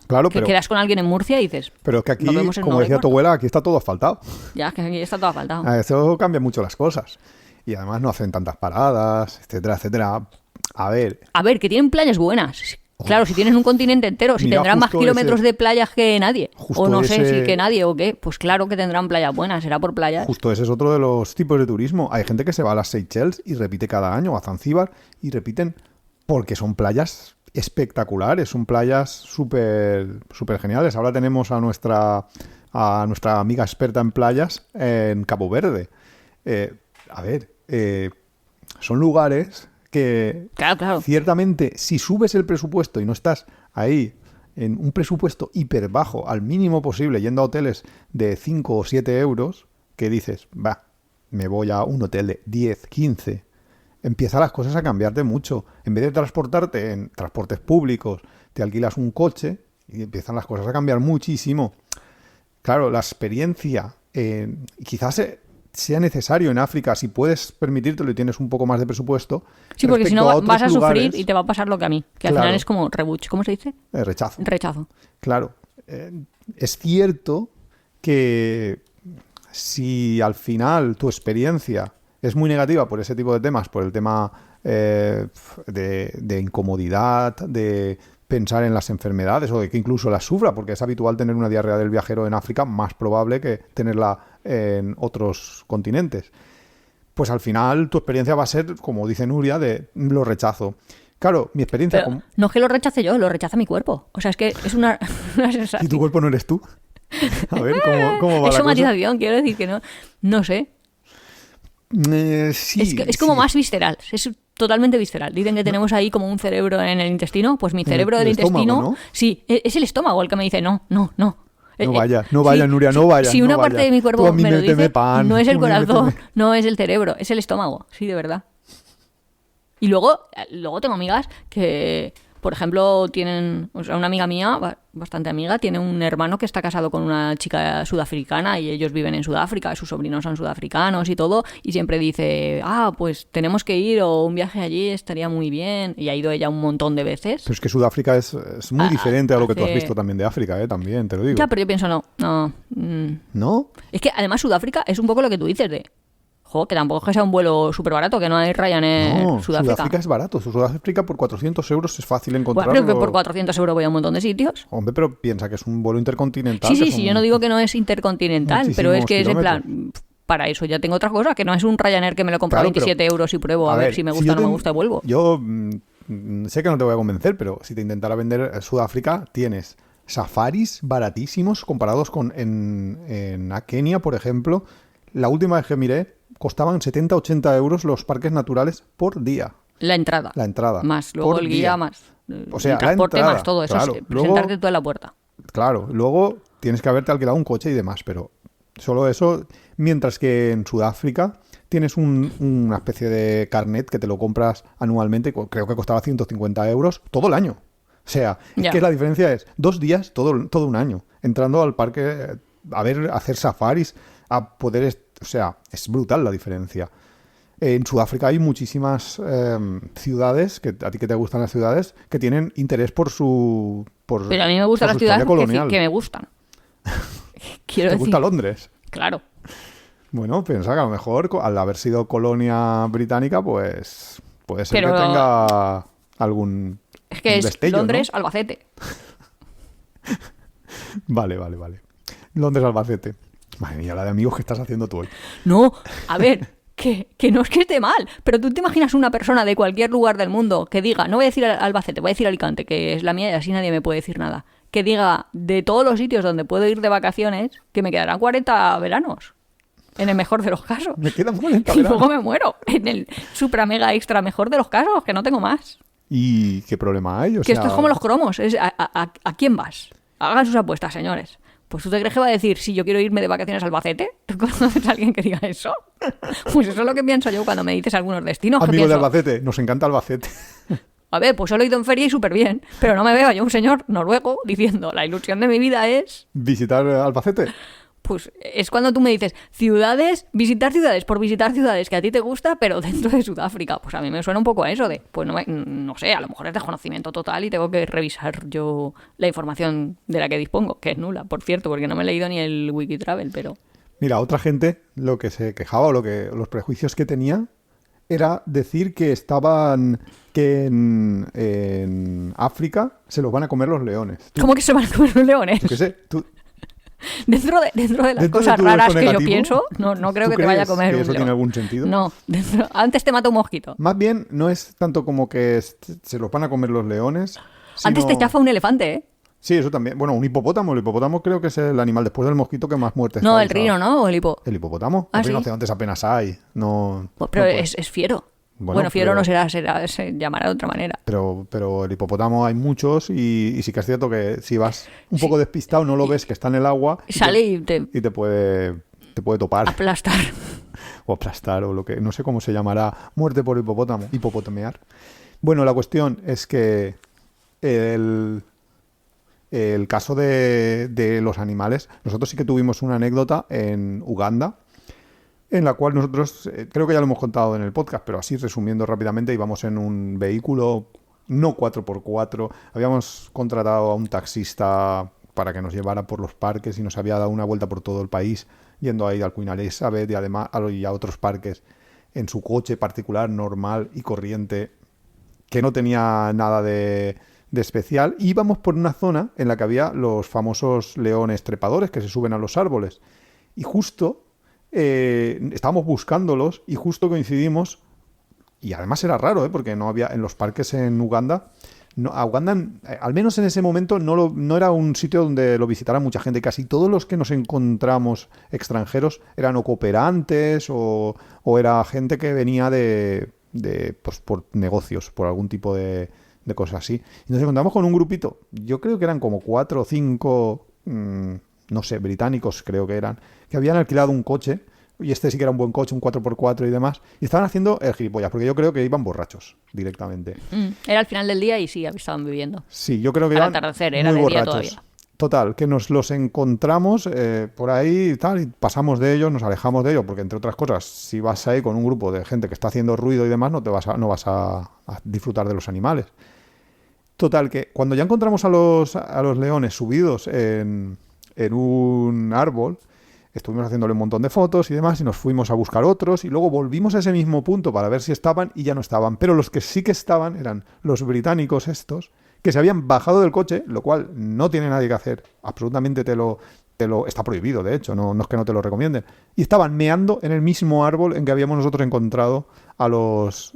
Claro, Que pero, quedas con alguien en Murcia y dices, pero es que aquí, nos vemos en como una hora y decía tu cuarto. abuela, aquí está todo asfaltado. Ya, es que aquí está todo faltado. Eso cambia mucho las cosas. Y además no hacen tantas paradas, etcétera, etcétera. A ver, A ver, que tienen playas buenas. Claro, si tienen un continente entero, si Mira, tendrán más justo kilómetros ese- de playas que nadie. justo O no sé ese- si que nadie o qué. Pues claro que tendrán playas buenas, será por playas. justo ese es otro de los tipos de turismo. Hay gente que se va a las Seychelles y repite cada año, o a Zanzíbar, y repiten porque son playas espectaculares, son playas súper súper geniales. Ahora tenemos a nuestra amiga experta en playas en Cabo Verde. A ver, son lugares que Claro. ciertamente, si subes el presupuesto y no estás ahí en un presupuesto hiper bajo, al mínimo posible, yendo a hoteles de 5 o 7 euros, que dices, va, me voy a un hotel de 10, 15, empiezan las cosas a cambiarte mucho. En vez de transportarte en transportes públicos, te alquilas un coche y empiezan las cosas a cambiar muchísimo. Claro, la experiencia, quizás sea necesario en África, si puedes permitírtelo y tienes un poco más de presupuesto. Sí, porque si respecto no a otros vas a sufrir lugares, y te va a pasar lo que a mí. Que al Claro. final es como rebuch. ¿Cómo se dice? rechazo. Rechazo. Claro, es cierto que si al final tu experiencia es muy negativa por ese tipo de temas, por el tema de incomodidad, de pensar en las enfermedades o de que incluso las sufra, porque es habitual tener una diarrea del viajero en África, más probable que tenerla en otros continentes. Pues al final tu experiencia va a ser, como dice Nuria, de lo rechazo. Claro, mi experiencia... Pero no es que lo rechace yo, lo rechaza mi cuerpo. O sea, es que es una ¿Y sensación. tu cuerpo no eres tú? A ver, ¿cómo va Es la cosa? somatización, quiero decir que no. No sé. Sí, Es como sí. más visceral. Es totalmente visceral. Dicen que tenemos ahí como un cerebro en el intestino. Pues mi cerebro del el estómago, intestino. ¿no? Sí, es el estómago el que me dice no. No Sí, vayas, Nuria, no vayas. Si una no parte vayas. de mi Tú cuerpo a mí me lo méteme dice, pan, no es el tú a mí corazón, méteme- no es el cerebro, es el estómago. Sí, de verdad. Y luego tengo amigas que, por ejemplo, tienen, o sea, una amiga mía, bastante amiga, tiene un hermano que está casado con una chica sudafricana y ellos viven en Sudáfrica, sus sobrinos son sudafricanos y todo, y siempre dice, pues tenemos que ir o un viaje allí estaría muy bien, y ha ido ella un montón de veces. Pero es que Sudáfrica es muy diferente a lo que tú has hace- visto también de África, también, te lo digo. Ya, pero yo pienso, no. ¿No? Es que además Sudáfrica es un poco lo que tú dices de, que tampoco es que sea un vuelo súper barato, que no hay Ryanair No, Sudáfrica. es barato. Sudáfrica por 400 euros es fácil Bueno, encontrarlo. creo que por 400 euros voy a un montón de sitios. Hombre, pero piensa que es un vuelo intercontinental. Sí, que sí, son sí, yo no digo que no es intercontinental, pero es muchísimos que es en kilómetros. plan, para eso ya tengo otra cosa, que no es un Ryanair que me lo compro a Claro, pero- 27 euros y pruebo a ver si me gusta o no me gusta y vuelvo. Yo sé que no te voy a convencer, pero si te intentara vender Sudáfrica, tienes safaris baratísimos comparados con en Kenia, por ejemplo. La última vez que miré, costaban 70-80 euros los parques naturales por día. La entrada. La entrada. Más, luego por el día. guía, más O sea, el transporte, la entrada, más todo eso. claro. Sí, Luego- presentarte tú en la puerta. Claro, luego tienes que haberte alquilado un coche y demás, pero solo eso, mientras que en Sudáfrica tienes una especie de carnet que te lo compras anualmente, creo que costaba 150 euros todo el año. O sea, es Ya. que la diferencia es 2 días todo un año, entrando al parque a hacer safaris, a poder... O sea, es brutal la diferencia. En Sudáfrica hay muchísimas ciudades, que a ti que te gustan las ciudades, que tienen interés por su... Pero a mí me gustan por las su ciudades historia colonial. que me gustan. Quiero ¿Te decir, gusta Londres? claro. Bueno, piensa que a lo mejor al haber sido colonia británica, pues puede ser Pero- que tenga algún Es que es destello, Londres, ¿no? Albacete. Vale. Londres, Albacete. Madre mía, la de amigos que estás haciendo tú hoy. No, a ver, que no es que esté mal, pero tú te imaginas una persona de cualquier lugar del mundo que diga, no voy a decir Albacete, voy a decir Alicante, que es la mía y así nadie me puede decir nada, que diga de todos los sitios donde puedo ir de vacaciones, que me quedarán 40 veranos, en el mejor de los casos. Me quedan 40 Y luego veranos. me muero, en el supra mega extra mejor de los casos, que no tengo más. ¿Y qué problema hay? O Que sea, esto es como los cromos, es ¿a quién vas? Hagan sus apuestas, señores. Pues tú te crees que va a decir, si yo quiero irme de vacaciones a Albacete, ¿tú conoces a alguien que diga eso? Pues eso es lo que pienso yo cuando me dices algunos destinos. Que Amigo de pienso, Albacete, nos encanta Albacete. a ver, pues solo he ido en feria y súper bien, pero no me veo yo un señor noruego diciendo, la ilusión de mi vida es... ¿Visitar Albacete? Pues es cuando tú me dices visitar ciudades por visitar ciudades que a ti te gusta, pero dentro de Sudáfrica. Pues a mí me suena un poco a eso de, pues no sé, a lo mejor es desconocimiento total y tengo que revisar yo la información de la que dispongo, que es nula, por cierto, porque no me he leído ni el Wikitravel, pero... Mira, otra gente lo que se quejaba o los prejuicios que tenía era decir que en África se los van a comer los leones. ¿Cómo que se van a comer los leones? Yo qué sé, tú... Dentro de las cosas raras que yo pienso, no creo que te vaya a comer que un eso león. tiene algún sentido? No, antes te mata un mosquito. Más bien, no es tanto como que se los van a comer los leones. Antes te chafa un elefante, ¿eh? Sí, eso también. Bueno, un hipopótamo. El hipopótamo creo que es el animal después del mosquito que más muertes No, causa. el rino, ¿no? ¿O el hipo? ¿El hipopótamo? ¿Ah, Los sí? rinocerontes apenas hay. No, Pero no es fiero. Bueno, fiero pero- no será, se llamará de otra manera. Pero el hipopótamo hay muchos y sí que es cierto que si vas un poco despistado no lo ves que está en el agua Sale y te y te puede topar aplastar. o aplastar o lo que no sé cómo se llamará, muerte por hipopótamo, hipopotamear. Bueno, la cuestión es que el caso de los animales, nosotros sí que tuvimos una anécdota en Uganda en la cual nosotros, creo que ya lo hemos contado en el podcast, pero así resumiendo rápidamente, íbamos en un vehículo no 4x4, habíamos contratado a un taxista para que nos llevara por los parques y nos había dado una vuelta por todo el país, yendo ahí al Queen Elizabeth y además y a otros parques en su coche particular, normal y corriente, que no tenía nada de especial. Y íbamos por una zona en la que había los famosos leones trepadores que se suben a los árboles. Y justo estábamos buscándolos y justo coincidimos, y además era raro, porque no había en los parques en Uganda, a Uganda, al menos en ese momento, no era un sitio donde lo visitara mucha gente. Casi todos los que nos encontramos extranjeros eran o cooperantes o era gente que venía pues, por negocios, por algún tipo de cosas así. Y nos encontramos con un grupito, yo creo que eran como 4 o 5, no sé, británicos creo que eran, que habían alquilado un coche, y este sí que era un buen coche, un 4x4 y demás, y estaban haciendo el gilipollas, porque yo creo que iban borrachos directamente. Era al final del día y sí, estaban bebiendo. Sí, yo creo que Al iban atardecer, era muy de día borrachos. todavía. Total, que nos los encontramos por ahí y tal, y pasamos de ellos, nos alejamos de ellos, porque entre otras cosas, si vas ahí con un grupo de gente que está haciendo ruido y demás, no vas a disfrutar de los animales. Total, que cuando ya encontramos a los leones subidos en un árbol, estuvimos haciéndole un montón de fotos y demás, y nos fuimos a buscar otros, y luego volvimos a ese mismo punto para ver si estaban, y ya no estaban. Pero los que sí que estaban eran los británicos estos, que se habían bajado del coche, lo cual no tiene nadie que hacer. Absolutamente está prohibido, de hecho, no es que no te lo recomienden. Y estaban meando en el mismo árbol en que habíamos nosotros encontrado a los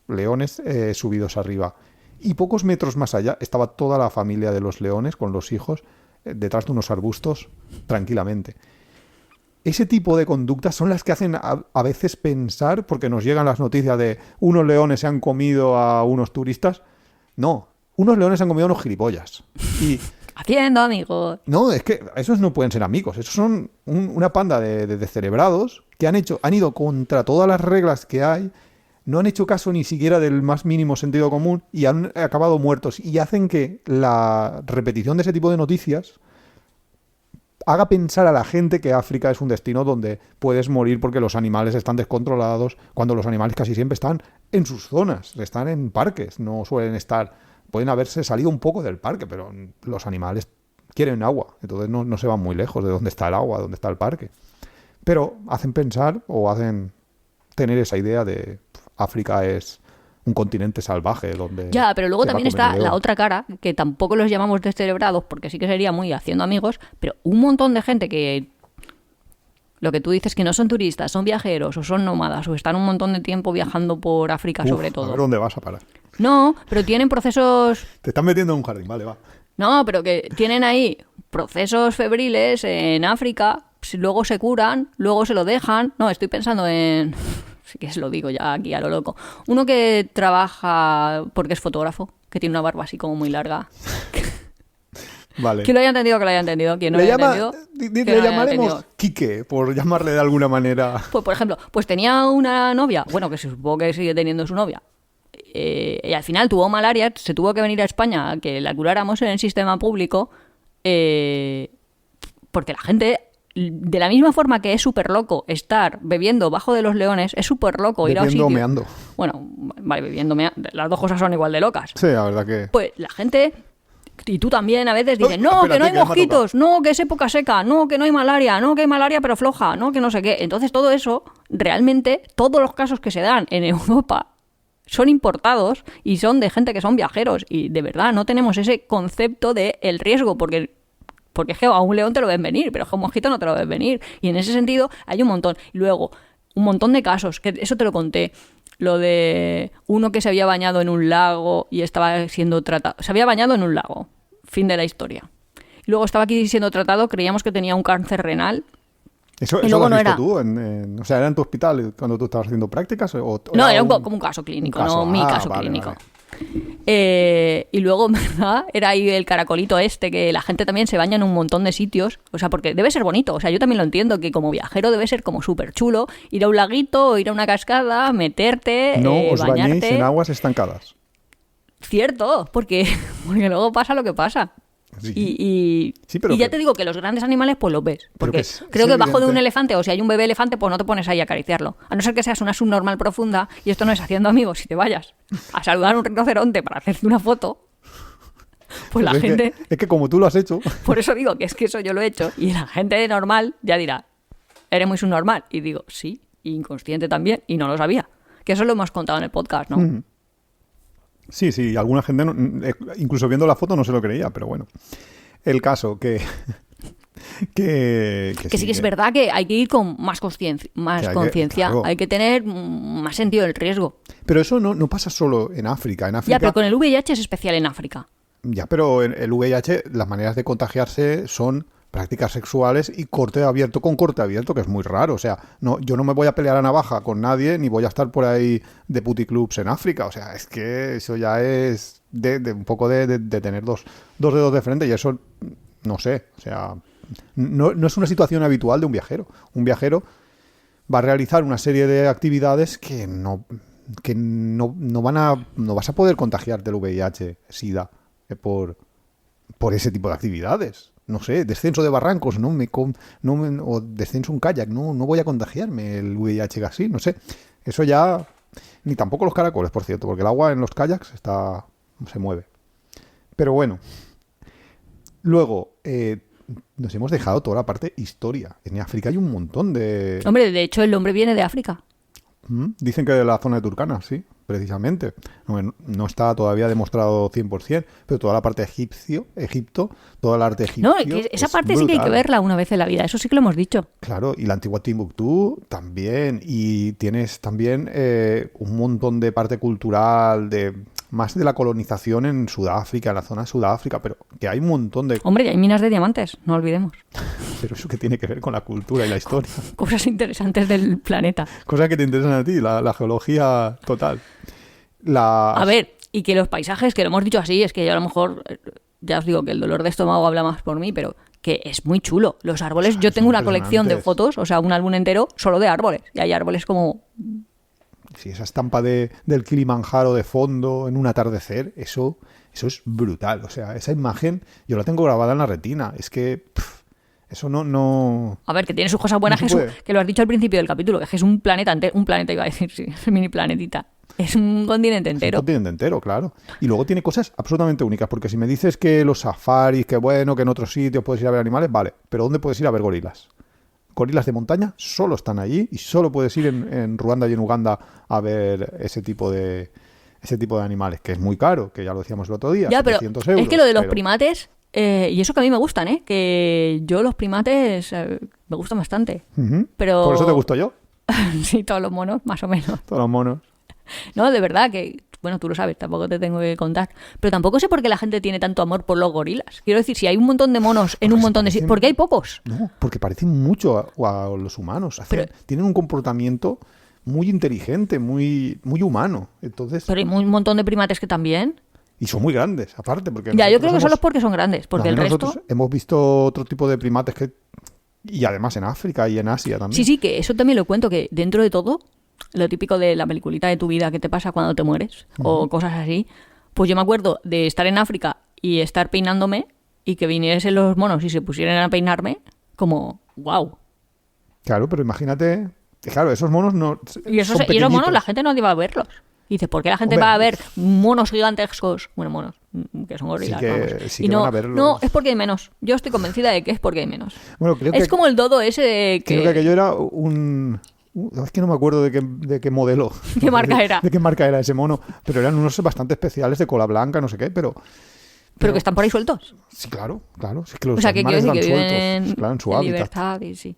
leones subidos arriba. Y pocos metros más allá estaba toda la familia de los leones con los hijos detrás de unos arbustos tranquilamente. Ese tipo de conductas son las que hacen a veces pensar, porque nos llegan las noticias de unos leones se han comido a unos turistas. No, unos leones se han comido a unos gilipollas. Y Haciendo amigos. no, es que esos no pueden ser amigos. Esos son una panda de descerebrados que han ido contra todas las reglas que hay, no han hecho caso ni siquiera del más mínimo sentido común y han acabado muertos. Y hacen que la repetición de ese tipo de noticias haga pensar a la gente que África es un destino donde puedes morir porque los animales están descontrolados, cuando los animales casi siempre están en sus zonas, están en parques, no suelen estar, pueden haberse salido un poco del parque, pero los animales quieren agua, entonces no se van muy lejos de dónde está el agua, dónde está el parque. Pero hacen pensar o hacen tener esa idea de África es un continente salvaje donde... Ya, pero luego te va a también comer está el león. la otra cara, que tampoco los llamamos descerebrados, porque sí que sería muy haciendo amigos, pero un montón de gente que, lo que tú dices, que no son turistas, son viajeros o son nómadas o están un montón de tiempo viajando por África sobre A ver todo. dónde vas a parar. No, pero tienen procesos... Te están metiendo en un jardín, vale, va. No, pero que tienen ahí procesos febriles en África, luego se curan, luego se lo dejan. No, estoy pensando en... Sí que se lo digo ya aquí a lo loco. Uno que trabaja porque es fotógrafo, que tiene una barba así como muy larga. Vale. Quien lo haya entendido, que lo haya entendido. Quien no lo haya entendido, que le no lo haya llamaremos entendido. Quique, por llamarle de alguna manera. Pues, por ejemplo, pues tenía una novia, bueno, que se supongo que sigue teniendo su novia, y al final tuvo malaria, se tuvo que venir a España a que la curáramos en el sistema público, porque la gente de la misma forma que es súper loco estar bebiendo bajo de los leones, es súper loco ir a un sitio... meando. Bueno, vale, bebiendo, las dos cosas son igual de locas. Sí, la verdad que... Pues la gente, y tú también a veces dices, no, espérate, que no hay que me ha mosquitos, no, que es época seca, no, que no hay malaria, no, que hay malaria pero floja, no, que no sé qué. Entonces todo eso, realmente, todos los casos que se dan en Europa son importados y son de gente que son viajeros. Y de verdad no tenemos ese concepto de el riesgo, porque es que a un león te lo ven venir, pero es que a un mosquito no te lo ven venir. Y en ese sentido hay un montón. Y luego, un montón de casos, que eso te lo conté. Lo de uno que se había bañado en un lago y estaba siendo tratado. Se había bañado en un lago. Fin de la historia. Y luego estaba aquí siendo tratado, creíamos que tenía un cáncer renal. ¿Eso y luego lo has no visto era. tú? O sea, ¿era en tu hospital cuando tú estabas haciendo prácticas? No, era como un caso clínico, un caso. no mi caso Vale, clínico. Vale. Y luego, ¿verdad? Era ahí el caracolito este, que la gente también se baña en un montón de sitios. O sea, porque debe ser bonito. O sea, yo también lo entiendo, que como viajero debe ser como súper chulo ir a un laguito, ir a una cascada, meterte, No os bañarte. bañéis en aguas estancadas. Cierto, porque luego pasa lo que pasa. Sí. Sí, pero y ya te digo que los grandes animales pues los ves. Porque creo que bajo de un elefante, o si hay un bebé elefante, pues no te pones ahí a acariciarlo. A no ser que seas una subnormal profunda, y esto no es haciendo amigos, si te vayas a saludar a un rinoceronte para hacerte una foto, pues la gente... Es que como tú lo has hecho... Por eso digo que es que eso yo lo he hecho, y la gente normal ya dirá, eres muy subnormal. Y digo, sí, inconsciente también, y no lo sabía. Que eso lo hemos contado en el podcast, ¿no? Mm. Sí, alguna gente, incluso viendo la foto, no se lo creía, pero bueno. El caso que sí que es verdad que hay que ir con más conciencia, claro. hay que tener más sentido del riesgo. Pero eso no pasa solo en África. Ya, pero con el VIH es especial en África. Ya, pero en el VIH las maneras de contagiarse son prácticas sexuales y corte abierto con corte abierto, que es muy raro. O sea, yo no me voy a pelear a navaja con nadie, ni voy a estar por ahí de puticlubs en África. O sea, es que eso ya es de un poco de tener dos dedos de frente, y eso, no sé, o sea, no es una situación habitual de un viajero. Un viajero va a realizar una serie de actividades que no vas a poder contagiarte del VIH, SIDA, por ese tipo de actividades. No sé, descenso de barrancos, o descenso en kayak, no voy a contagiarme el VIH así, no sé. Eso ya, ni tampoco los caracoles, por cierto, porque el agua en los kayaks se mueve. Pero bueno, luego, nos hemos dejado toda la parte historia. En África hay un montón de... Hombre, de hecho el hombre viene de África. Dicen que de la zona de Turkana, sí, precisamente. No está todavía demostrado 100%, pero toda la parte Egipto, toda el arte egipcio... No, que esa parte brutal. Sí que hay que verla una vez en la vida, eso sí que lo hemos dicho. Claro, y la antigua Timbuktu también, y tienes también un montón de parte cultural, más de la colonización en Sudáfrica, en la zona de Sudáfrica, pero que hay un montón de... Hombre, y hay minas de diamantes, no olvidemos. Pero eso que tiene que ver con la cultura y la historia. Cosas interesantes del planeta. Cosas que te interesan a ti, la geología total. A ver, y que los paisajes, que lo hemos dicho así, es que yo a lo mejor, ya os digo que el dolor de estómago habla más por mí, pero que es muy chulo. Los árboles, yo tengo una colección de fotos, o sea, un álbum entero solo de árboles. Y hay árboles como... Sí, esa estampa del Kilimanjaro de fondo en un atardecer, eso es brutal. O sea, esa imagen yo la tengo grabada en la retina. Es que eso no... A ver, que tiene sus cosas buenas, Jesús, que lo has dicho al principio del capítulo, que es un planeta entero, un planeta iba a decir, sí, mini planetita. Es un continente entero. Es un continente entero, claro. Y luego tiene cosas absolutamente únicas, porque si me dices que los safaris, que bueno, que en otros sitios puedes ir a ver animales, vale, pero ¿dónde puedes ir a ver gorilas? Gorilas de montaña solo están allí y solo puedes ir en Ruanda y en Uganda a ver ese tipo de animales, que es muy caro, que ya lo decíamos el otro día, ya, 700 pero euros. Es que lo de los primates, y eso que a mí me gustan, que yo los primates me gustan bastante. Uh-huh. Pero... ¿Por eso te gusto yo? Sí, todos los monos, más o menos. Todos los monos. No, de verdad que... Bueno, tú lo sabes, tampoco te tengo que contar. Pero tampoco sé por qué la gente tiene tanto amor por los gorilas. Quiero decir, si hay un montón de monos en un montón de sitios... ¿Por qué hay pocos? No, porque parecen mucho a los humanos. Tienen un comportamiento muy inteligente, muy humano. Entonces... Pero hay un montón de primates que también... Y son muy grandes, aparte. Porque ya, yo creo que solo es porque son grandes. Porque el resto... Nosotros hemos visto otro tipo de primates que... Y además en África y en Asia también. Sí, que eso también lo cuento, que dentro de todo... Lo típico de la peliculita de tu vida que te pasa cuando te mueres, o cosas así. Pues yo me acuerdo de estar en África y estar peinándome y que viniesen los monos y se pusieran a peinarme Como, wow. Claro, pero imagínate... Claro, esos monos no... Y esos pequeñitos. monos la gente no iba a verlos. Y dice, ¿por qué la gente Hombre, va a ver monos gigantescos? Bueno, monos, que son gorilas, Sí que- vamos. sí Y que no, van a verlos. no, es porque hay menos. Yo estoy convencida de que es porque hay menos. Bueno, creo Es que, como el dodo ese de creo que que... aquello era es que no me acuerdo de qué modelo. ¿Qué marca era? De qué marca era ese mono. Pero eran unos bastante especiales de cola blanca, no sé qué, pero Pero que están por ahí sueltos. sí, claro. Sí que los O sea, que quiero animales decir que están viven sueltos, claro, en su en hábitat. libertad y sí.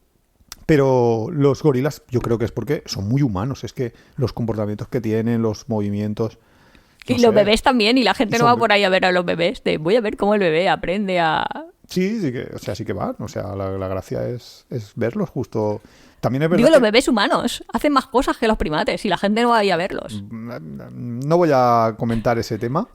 Pero los gorilas yo creo que es porque son muy humanos. Es que los comportamientos que tienen, los movimientos... Y no los sé. bebés también, y la gente Y no va son- por ahí a ver a los bebés. Voy a ver cómo el bebé aprende a... Sí, sí que, o sea, sí que van. O sea, la gracia es verlos justo. También es verdad Digo, los que- bebés humanos hacen más cosas que los primates y la gente no va ahí a verlos. No voy a comentar ese tema,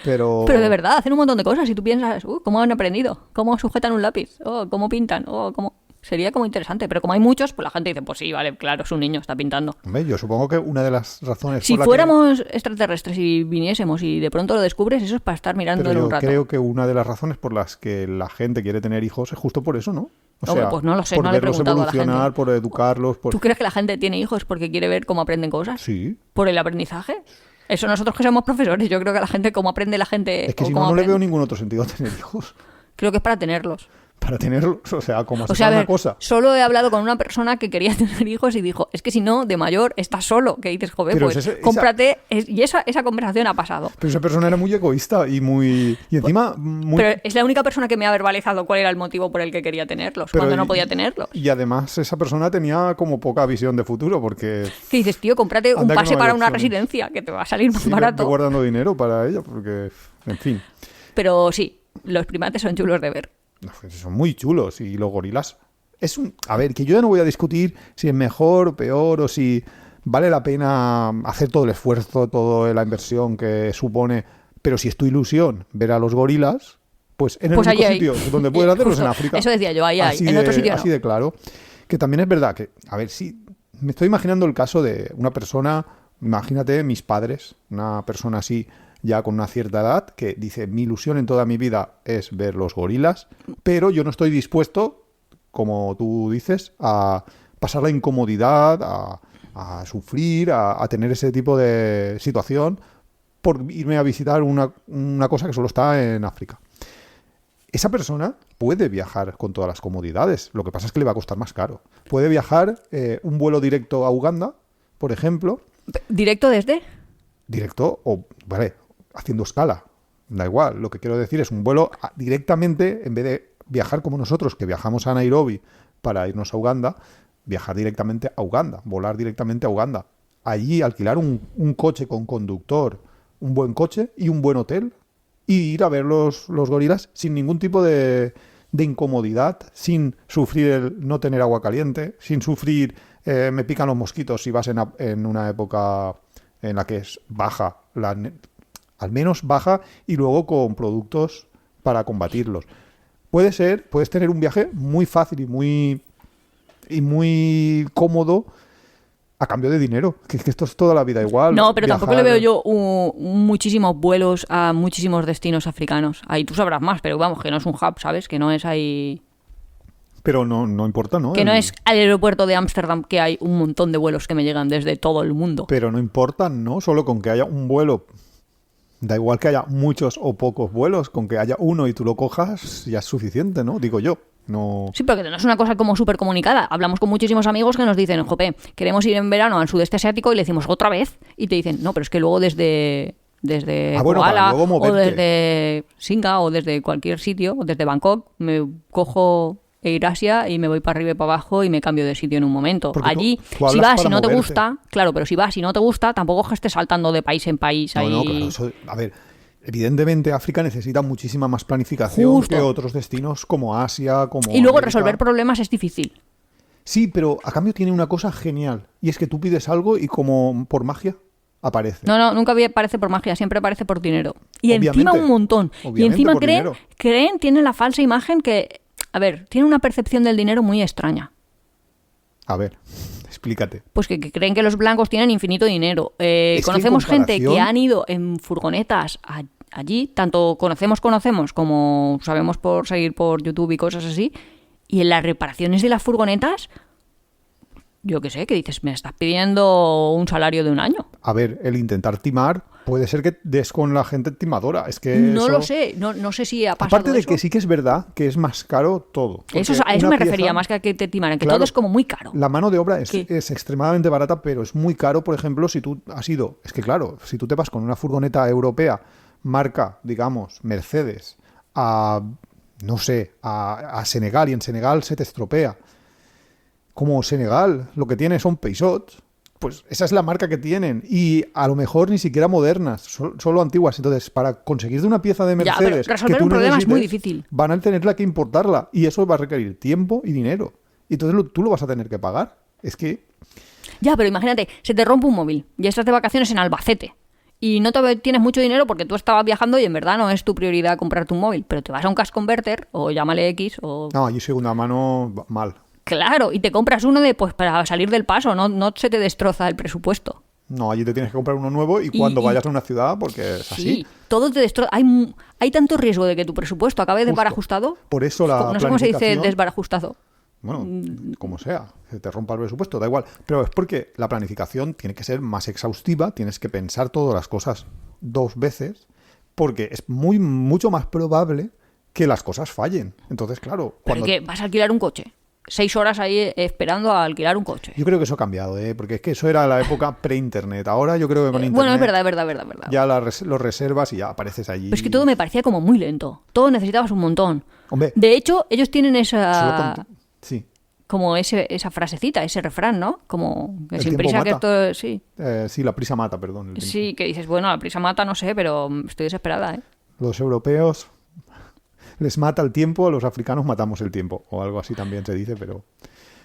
pero... Pero de verdad, hacen un montón de cosas y tú piensas, ¿cómo han aprendido? ¿Cómo sujetan un lápiz? ¿Cómo pintan? ¿Cómo...? Sería como interesante, pero como hay muchos, pues la gente dice, pues sí, vale, claro, es un niño, está pintando. Hombre, yo supongo que una de las razones Si por la fuéramos extraterrestres y viniésemos y de pronto lo descubres, eso es para estar que... mirándolo Pero un yo rato. creo que una de las razones por las que la gente quiere tener hijos es justo por eso, ¿no? O Hombre, sea, pues no lo sé, por no le he verlos preguntado a la evolucionar, gente. por educarlos, por... ¿Tú crees que la gente tiene hijos porque quiere ver cómo aprenden cosas? Sí. ¿Por el aprendizaje? Eso nosotros que somos profesores, yo creo que la gente, cómo aprende la gente... Es que o si cómo no, no le aprende. veo ningún otro sentido a tener hijos. Creo que es para tenerlos. Para tenerlos, o sea, como si O sea, a fuera ver, una cosa. solo he hablado con una persona que quería tener hijos y dijo, es que si no, de mayor estás solo. Que dices, joder, Pero pues esa- cómprate... Y esa conversación ha pasado. Pero esa persona era muy egoísta y muy... Y encima muy... Pero es la única persona que me ha verbalizado cuál era el motivo por el que quería tenerlos, pero cuando no y- podía tenerlos. Y además esa persona tenía como poca visión de futuro porque... Que dices, tío, cómprate un Anda que pase no hay para una opciones. residencia, que te va a salir más Sí, barato. guardando dinero para ella porque... En fin, Pero sí, los primates son chulos de ver. son muy chulos y los gorilas... A ver, que yo ya no voy a discutir si es mejor o peor o si vale la pena hacer todo el esfuerzo, toda la inversión que supone, pero si es tu ilusión ver a los gorilas, pues en el Pues único ahí hay. sitio donde puedes hacerlos es en Justo, África. eso decía yo, ahí hay. Así En otro sitio no. Así de claro. Que también es verdad que, a ver, si me estoy imaginando el caso de una persona, imagínate mis padres, una persona así ya con una cierta edad, que dice, mi ilusión en toda mi vida es ver los gorilas, pero yo no estoy dispuesto, como tú dices, a pasar la incomodidad, a sufrir, a tener ese tipo de situación por irme a visitar una cosa que solo está en África. Esa persona puede viajar con todas las comodidades, lo que pasa es que le va a costar más caro. Puede viajar un vuelo directo a Uganda, por ejemplo, ¿Directo desde? directo o, vale, haciendo escala, da igual. Lo que quiero decir es un vuelo directamente, en vez de viajar como nosotros, que viajamos a Nairobi para irnos a Uganda, viajar directamente a Uganda, volar directamente a Uganda. Allí alquilar un coche con conductor, un buen coche y un buen hotel, y ir a ver los gorilas sin ningún tipo de incomodidad, sin sufrir el no tener agua caliente, sin sufrir me pican los mosquitos si vas en una época en la que es baja, al menos baja, y luego con productos para combatirlos. Puedes tener un viaje muy fácil y muy cómodo a cambio de dinero, que es que esto es toda la vida igual. No, pero tampoco le viajar- veo yo muchísimos vuelos a muchísimos destinos africanos. Ahí tú sabrás más, pero vamos, que no es un hub, ¿sabes? Que no es ahí... Pero no importa, ¿no? Que no es al aeropuerto de Ámsterdam, que hay un montón de vuelos que me llegan desde todo el mundo. Pero no importa, ¿no? Solo con que haya un vuelo, da igual que haya muchos o pocos vuelos, con que haya uno y tú lo cojas ya es suficiente, ¿no? Digo yo. No. Sí, pero que no es una cosa como súper comunicada. Hablamos con muchísimos amigos que nos dicen, jope, queremos ir en verano al sudeste asiático y le decimos otra vez. Y te dicen, no, pero es que luego desde bueno, para Koala, luego o moverte. desde Singa o desde cualquier sitio, o desde Bangkok, me cojo Eurasia y me voy para arriba y para abajo y me cambio de sitio en un momento. Porque tú Allí, hablas si vas para y no te moverte. gusta, claro, pero si vas y no te gusta, tampoco es que estés saltando de país en país ahí. No, claro. A ver, evidentemente África necesita muchísima más planificación Justo. que otros destinos como Asia, como Y luego América. resolver problemas es difícil. Sí, pero a cambio tiene una cosa genial. Y es que tú pides algo y como por magia aparece. No, nunca parece por magia, siempre parece por dinero. Y Obviamente. encima un montón. Y Obviamente encima por dinero. tienen la falsa imagen que, a ver, tienen una percepción del dinero muy extraña. A ver, explícate. Pues que creen que los blancos tienen infinito dinero. Es que en Conocemos gente que comparación- han ido en furgonetas allí, tanto conocemos como sabemos por seguir por YouTube y cosas así, Y en las reparaciones de las furgonetas, yo qué sé, que dices, me estás pidiendo un salario de un año. A ver, el intentar timar puede ser que des con la gente timadora. Es que No eso... lo sé, no sé si ha pasado Aparte de eso. que sí que es verdad que es más caro todo. Eso, a eso una me pieza- refería, más que a que te timaran, que Claro, todo es como muy caro. La mano de obra ¿Qué? es extremadamente barata, pero es muy caro, por ejemplo, si tú has ido... Es que claro, si tú te vas con una furgoneta europea, marca, digamos, Mercedes, a, no sé, a Senegal, y en Senegal se te estropea. Como Senegal lo que tiene son Peugeot, pues esa es la marca que tienen. Y a lo mejor ni siquiera modernas, solo antiguas. Entonces, para conseguir de una pieza de Ya, pero Mercedes resolver que tú un problema es muy necesites, difícil. van a tenerla que importarla. Y eso va a requerir tiempo y dinero. Y entonces tú lo vas a tener que pagar. Es que... Ya, pero imagínate, se te rompe un móvil y estás de vacaciones en Albacete y no tienes mucho dinero porque tú estabas viajando y en verdad no es tu prioridad comprarte un móvil, pero te vas a un cash converter o llámale X o... No, allí segunda mano, mal. Claro, y te compras uno de pues para salir del paso, no se te destroza el presupuesto. No, allí te tienes que comprar uno nuevo y Y- cuando y- vayas a una ciudad, porque es así. Sí, todo te destroza. Hay tanto riesgo de que tu presupuesto acabe Justo. desbarajustado. Por eso la No sé cómo se dice planificación- desbarajustado. Bueno, como sea, se te rompa el presupuesto, da igual. Pero es porque la planificación tiene que ser más exhaustiva, tienes que pensar todas las cosas 2 veces, porque es mucho más probable que las cosas fallen. Entonces, claro, Pero que vas a alquilar un coche. 6 horas ahí esperando a alquilar un coche. yo creo que eso ha cambiado, ¿eh? Porque es que eso era la época pre-internet. Ahora yo creo que con internet Bueno, es verdad. ya lo reservas y ya apareces allí. Pero es que todo me parecía como muy lento. Todo necesitabas un montón. Hombre, De hecho, ellos tienen solo esa sí. como esa frasecita, ese refrán, ¿no? Como que El sin tiempo prisa que mata. esto... Sí, Sí, la prisa mata, perdón. el tiempo. sí, que dices, bueno, la prisa mata, no sé, pero estoy desesperada, ¿eh? Los europeos les mata el tiempo, a los africanos matamos el tiempo. O algo así también se dice, pero...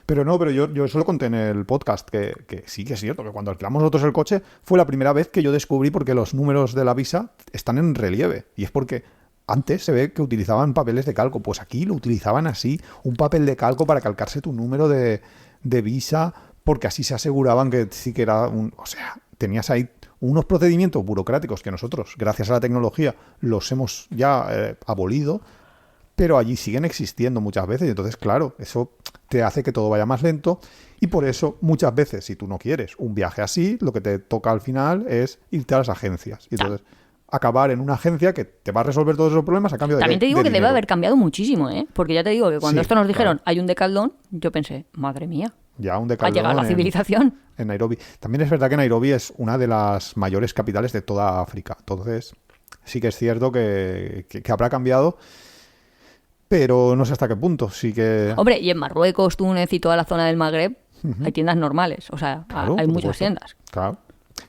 Pero yo eso lo conté en el podcast, que sí que es cierto, que cuando alquilamos nosotros el coche fue la primera vez que yo descubrí porque los números de la visa están en relieve. Y es porque antes se ve que utilizaban papeles de calco. Pues aquí lo utilizaban así, un papel de calco para calcarse tu número de visa, porque así se aseguraban que sí que era un... O sea, tenías ahí unos procedimientos burocráticos que nosotros, gracias a la tecnología, los hemos ya abolido, pero allí siguen existiendo muchas veces y entonces, claro, eso te hace que todo vaya más lento y por eso muchas veces, si tú no quieres un viaje así, lo que te toca al final es irte a las agencias y entonces acabar en una agencia que te va a resolver todos esos problemas a cambio de También te digo de que debe dinero. haber cambiado muchísimo, ¿eh? Porque ya te digo que cuando Sí, esto nos dijeron, claro. hay un decaldón, yo pensé, madre mía, Ya un ha decaldón llegado la civilización. en Nairobi. También es verdad que Nairobi es una de las mayores capitales de toda África, entonces sí que es cierto que habrá cambiado, pero no sé hasta qué punto. Sí que... Hombre, y en Marruecos, Túnez y toda la zona del Magreb, hay tiendas normales, o sea, Claro, hay por muchas supuesto. tiendas. Claro.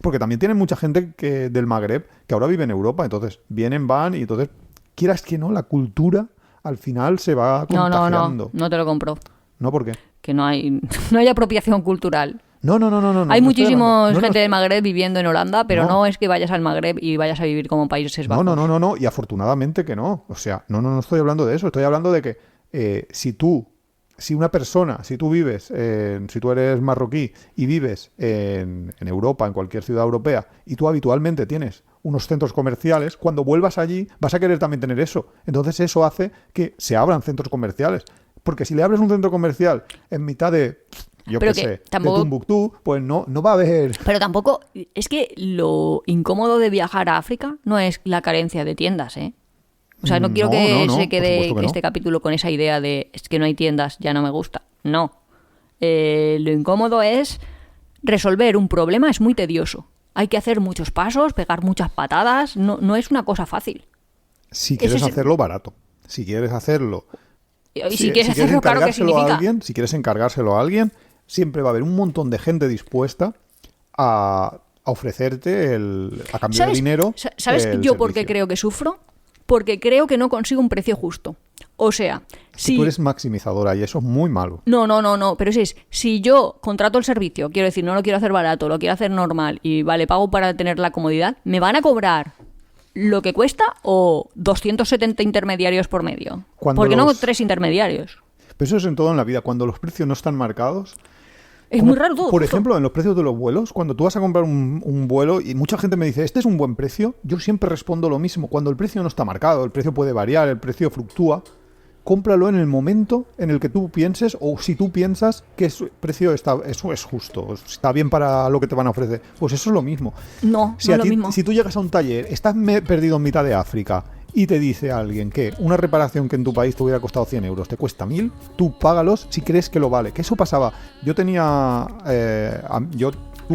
Porque también tienen mucha gente del Magreb que ahora vive en Europa, entonces vienen, van y entonces, quieras que no, la cultura al final se va No, contagiando. no te lo compro. ¿No? ¿Por qué? Que no hay, no hay apropiación cultural. No. Hay no estoy muchísimos hablando- gente del Magreb viviendo en Holanda, pero No. no es que vayas al Magreb y vayas a vivir como Países Bajos. No, y afortunadamente que no. O sea, no estoy hablando de eso, estoy hablando de que si tú vives, si tú eres marroquí y vives en Europa, en cualquier ciudad europea, y tú habitualmente tienes unos centros comerciales, cuando vuelvas allí vas a querer también tener eso. Entonces eso hace que se abran centros comerciales. Porque si le abres un centro comercial en mitad de, yo Pero qué que sé, tampoco- de Tombuctú, pues no va a haber... Pero tampoco, es que lo incómodo de viajar a África no es la carencia de tiendas, ¿eh? O sea, no quiero que no, se por quede supuesto que no. este capítulo con esa idea de es que no hay tiendas, ya no me gusta. No. Lo incómodo es resolver un problema, es muy tedioso. Hay que hacer muchos pasos, pegar muchas patadas, no es una cosa fácil. Si quieres Ese es- hacerlo barato, si quieres hacerlo... Y si quieres hacerlo, claro que encargárselo a significa. alguien, si quieres encargárselo a alguien, siempre va a haber un montón de gente dispuesta a ofrecerte a cambio de dinero. ¿Sabes el yo por qué servicio. creo que sufro? Porque creo que no consigo un precio justo. O sea, Que si... tú eres maximizadora y eso es muy malo. No, pero si yo contrato el servicio, quiero decir, no lo quiero hacer barato, lo quiero hacer normal y vale, pago para tener la comodidad, ¿me van a cobrar lo que cuesta o 270 intermediarios por medio? Cuando Porque no los- 3 intermediarios. Pero eso es en todo en la vida. Cuando los precios no están marcados. Es como, muy raro todo. Por justo. ejemplo, en los precios de los vuelos, cuando tú vas a comprar un vuelo y mucha gente me dice, ¿este es un buen precio? Yo siempre respondo lo mismo. Cuando el precio no está marcado, el precio puede variar, el precio fluctúa. cómpralo en el momento en el que tú pienses, o si tú piensas que ese precio eso es justo, está bien para lo que te van a ofrecer. Pues eso es lo mismo. No, Si no a es lo ti, mismo. si tú llegas a un taller, estás perdido en mitad de África y te dice alguien que una reparación que en tu país te hubiera costado 100 euros te cuesta 1000, tú págalos si crees que lo vale. Que eso pasaba. Yo tuve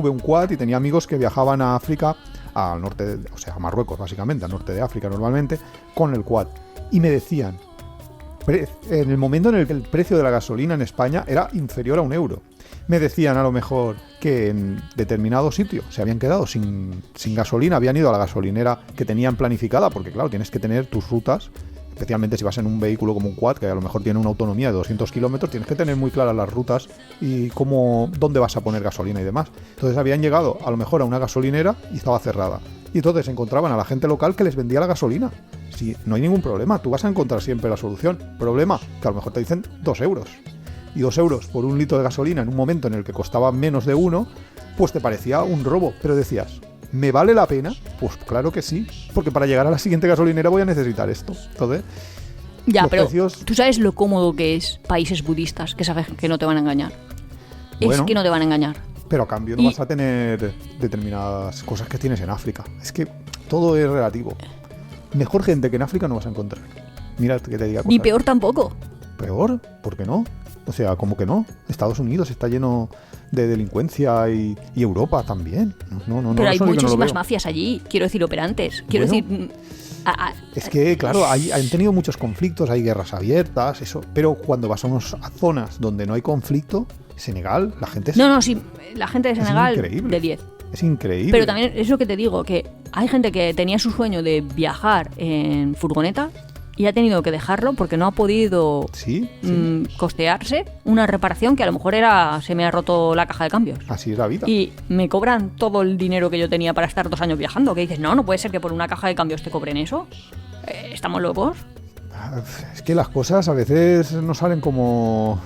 un quad y tenía amigos que viajaban a África, al norte, o sea, a Marruecos básicamente, al norte de África normalmente, con el quad. Y me decían, en el momento en el que el precio de la gasolina en España era inferior a 1 euro, me decían a lo mejor que en determinado sitio se habían quedado sin gasolina, habían ido a la gasolinera que tenían planificada, porque claro, tienes que tener tus rutas, especialmente si vas en un vehículo como un quad, que a lo mejor tiene una autonomía de 200 kilómetros, tienes que tener muy claras las rutas y dónde vas a poner gasolina y demás. Entonces habían llegado a lo mejor a una gasolinera y estaba cerrada. Y entonces encontraban a la gente local que les vendía la gasolina. Sí, no hay ningún problema, tú vas a encontrar siempre la solución. Problema, que a lo mejor te dicen 2 euros. Y 2 euros por un litro de gasolina en un momento en el que costaba menos de 1, pues te parecía un robo. Pero decías, ¿me vale la pena? Pues claro que sí, porque para llegar a la siguiente gasolinera voy a necesitar esto. Entonces, ya, pero precios... tú sabes lo cómodo que es países budistas, que sabes que no te van a engañar. Bueno, es que no te van a engañar. Pero a cambio no vas a tener determinadas cosas que tienes en África. Es que todo es relativo. Mejor gente que en África no vas a encontrar. Mira que te diga cosas. Ni peor tampoco. ¿Peor? ¿Por qué no? O sea, ¿cómo que no? Estados Unidos está lleno de delincuencia y Europa también. No, pero hay no muchísimas mafias allí, quiero decir, operantes. Quiero decir... Es que, claro, han tenido muchos conflictos, hay guerras abiertas, eso. Pero cuando vas a zonas donde no hay conflicto, Senegal, la gente... Sí, la gente de Senegal, de 10. Es increíble. Pero también es lo que te digo, que hay gente que tenía su sueño de viajar en furgoneta y ha tenido que dejarlo porque no ha podido costearse una reparación que a lo mejor se me ha roto la caja de cambios. Así es la vida. Y me cobran todo el dinero que yo tenía para estar 2 años viajando. Que dices, no puede ser que por una caja de cambios te cobren eso. ¿Estamos locos? Es que las cosas a veces no salen como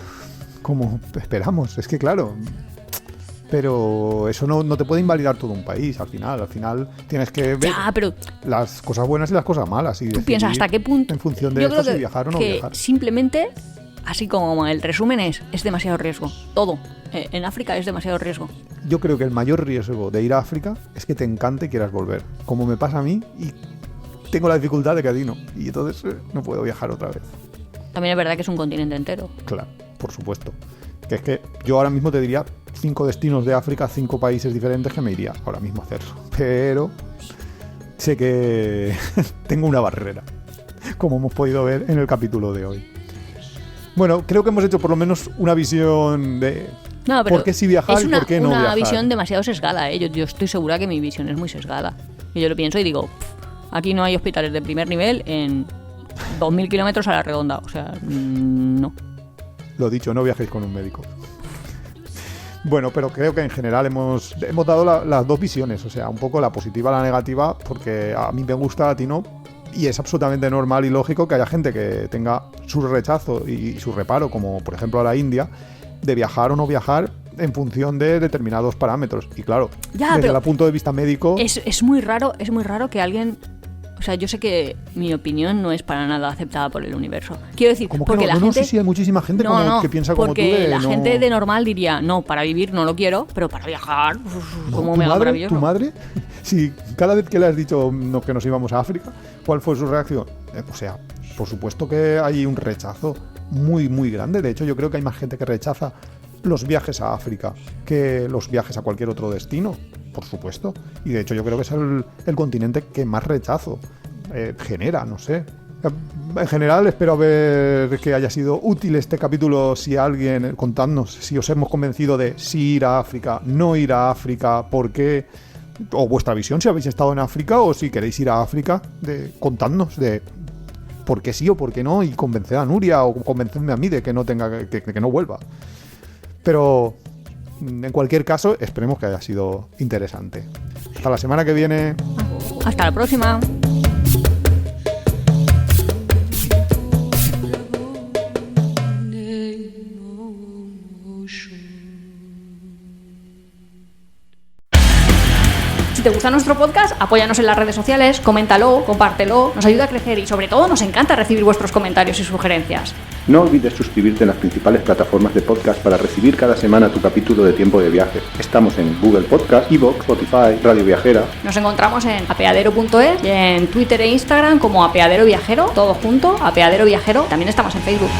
esperamos. Es que claro... Pero eso no te puede invalidar todo un país al final. Al final tienes que ver las cosas buenas y las cosas malas. Y tú piensas hasta qué punto. En función de eso, si viajar o no viajar. Simplemente, así como el resumen es demasiado riesgo. Todo. En África es demasiado riesgo. Yo creo que el mayor riesgo de ir a África es que te encante y quieras volver. Como me pasa a mí y tengo la dificultad de que a ti no. Y entonces no puedo viajar otra vez. También es verdad que es un continente entero. Claro, por supuesto. Que es que yo ahora mismo te diría 5 destinos de África, 5 países diferentes que me iría ahora mismo a hacer. Pero sé que tengo una barrera, como hemos podido ver en el capítulo de hoy. Bueno, creo que hemos hecho por lo menos una visión de por qué sí viajar y por qué no viajar. Es una visión demasiado sesgada, ¿eh? Yo estoy segura que mi visión es muy sesgada. Y yo lo pienso y digo, aquí no hay hospitales de primer nivel en 2000 kilómetros a la redonda. O sea, no. Lo dicho, no viajéis con un médico. Bueno, pero creo que en general hemos dado las dos visiones, o sea, un poco la positiva y la negativa, porque a mí me gusta, a ti no, y es absolutamente normal y lógico que haya gente que tenga su rechazo y su reparo, como por ejemplo a la India, de viajar o no viajar en función de determinados parámetros. Y claro, desde el punto de vista médico... Es muy raro que alguien... O sea, yo sé que mi opinión no es para nada aceptada por el universo. Quiero decir, porque la gente... No sé si hay muchísima gente que piensa como tú. Porque la gente de normal diría, no, para vivir no lo quiero, pero para viajar, como mega maravilloso. ¿Tu madre? Si cada vez que le has dicho que nos íbamos a África, ¿cuál fue su reacción? O sea, por supuesto que hay un rechazo muy, muy grande. De hecho, yo creo que hay más gente que rechaza los viajes a África que los viajes a cualquier otro destino. Por supuesto. Y de hecho yo creo que es el continente que más rechazo genera, no sé. En general espero ver que haya sido útil este capítulo. Si alguien, contadnos si os hemos convencido de si ir a África, no ir a África, por qué, o vuestra visión si habéis estado en África o si queréis ir a África, contadnos de por qué sí o por qué no, y convencer a Nuria o convencerme a mí de que no tenga que no vuelva. Pero en cualquier caso, esperemos que haya sido interesante. Hasta la semana que viene. Hasta la próxima. si te gusta nuestro podcast, apóyanos en las redes sociales, coméntalo, compártelo, nos ayuda a crecer y sobre todo nos encanta recibir vuestros comentarios y sugerencias. No olvides suscribirte en las principales plataformas de podcast para recibir cada semana tu capítulo de Tiempo de Viaje. Estamos en Google Podcast, iVoox, Spotify, Radio Viajera. Nos encontramos en apeadero.es y en Twitter e Instagram como Apeadero Viajero, todo junto, Apeadero Viajero. También estamos en Facebook.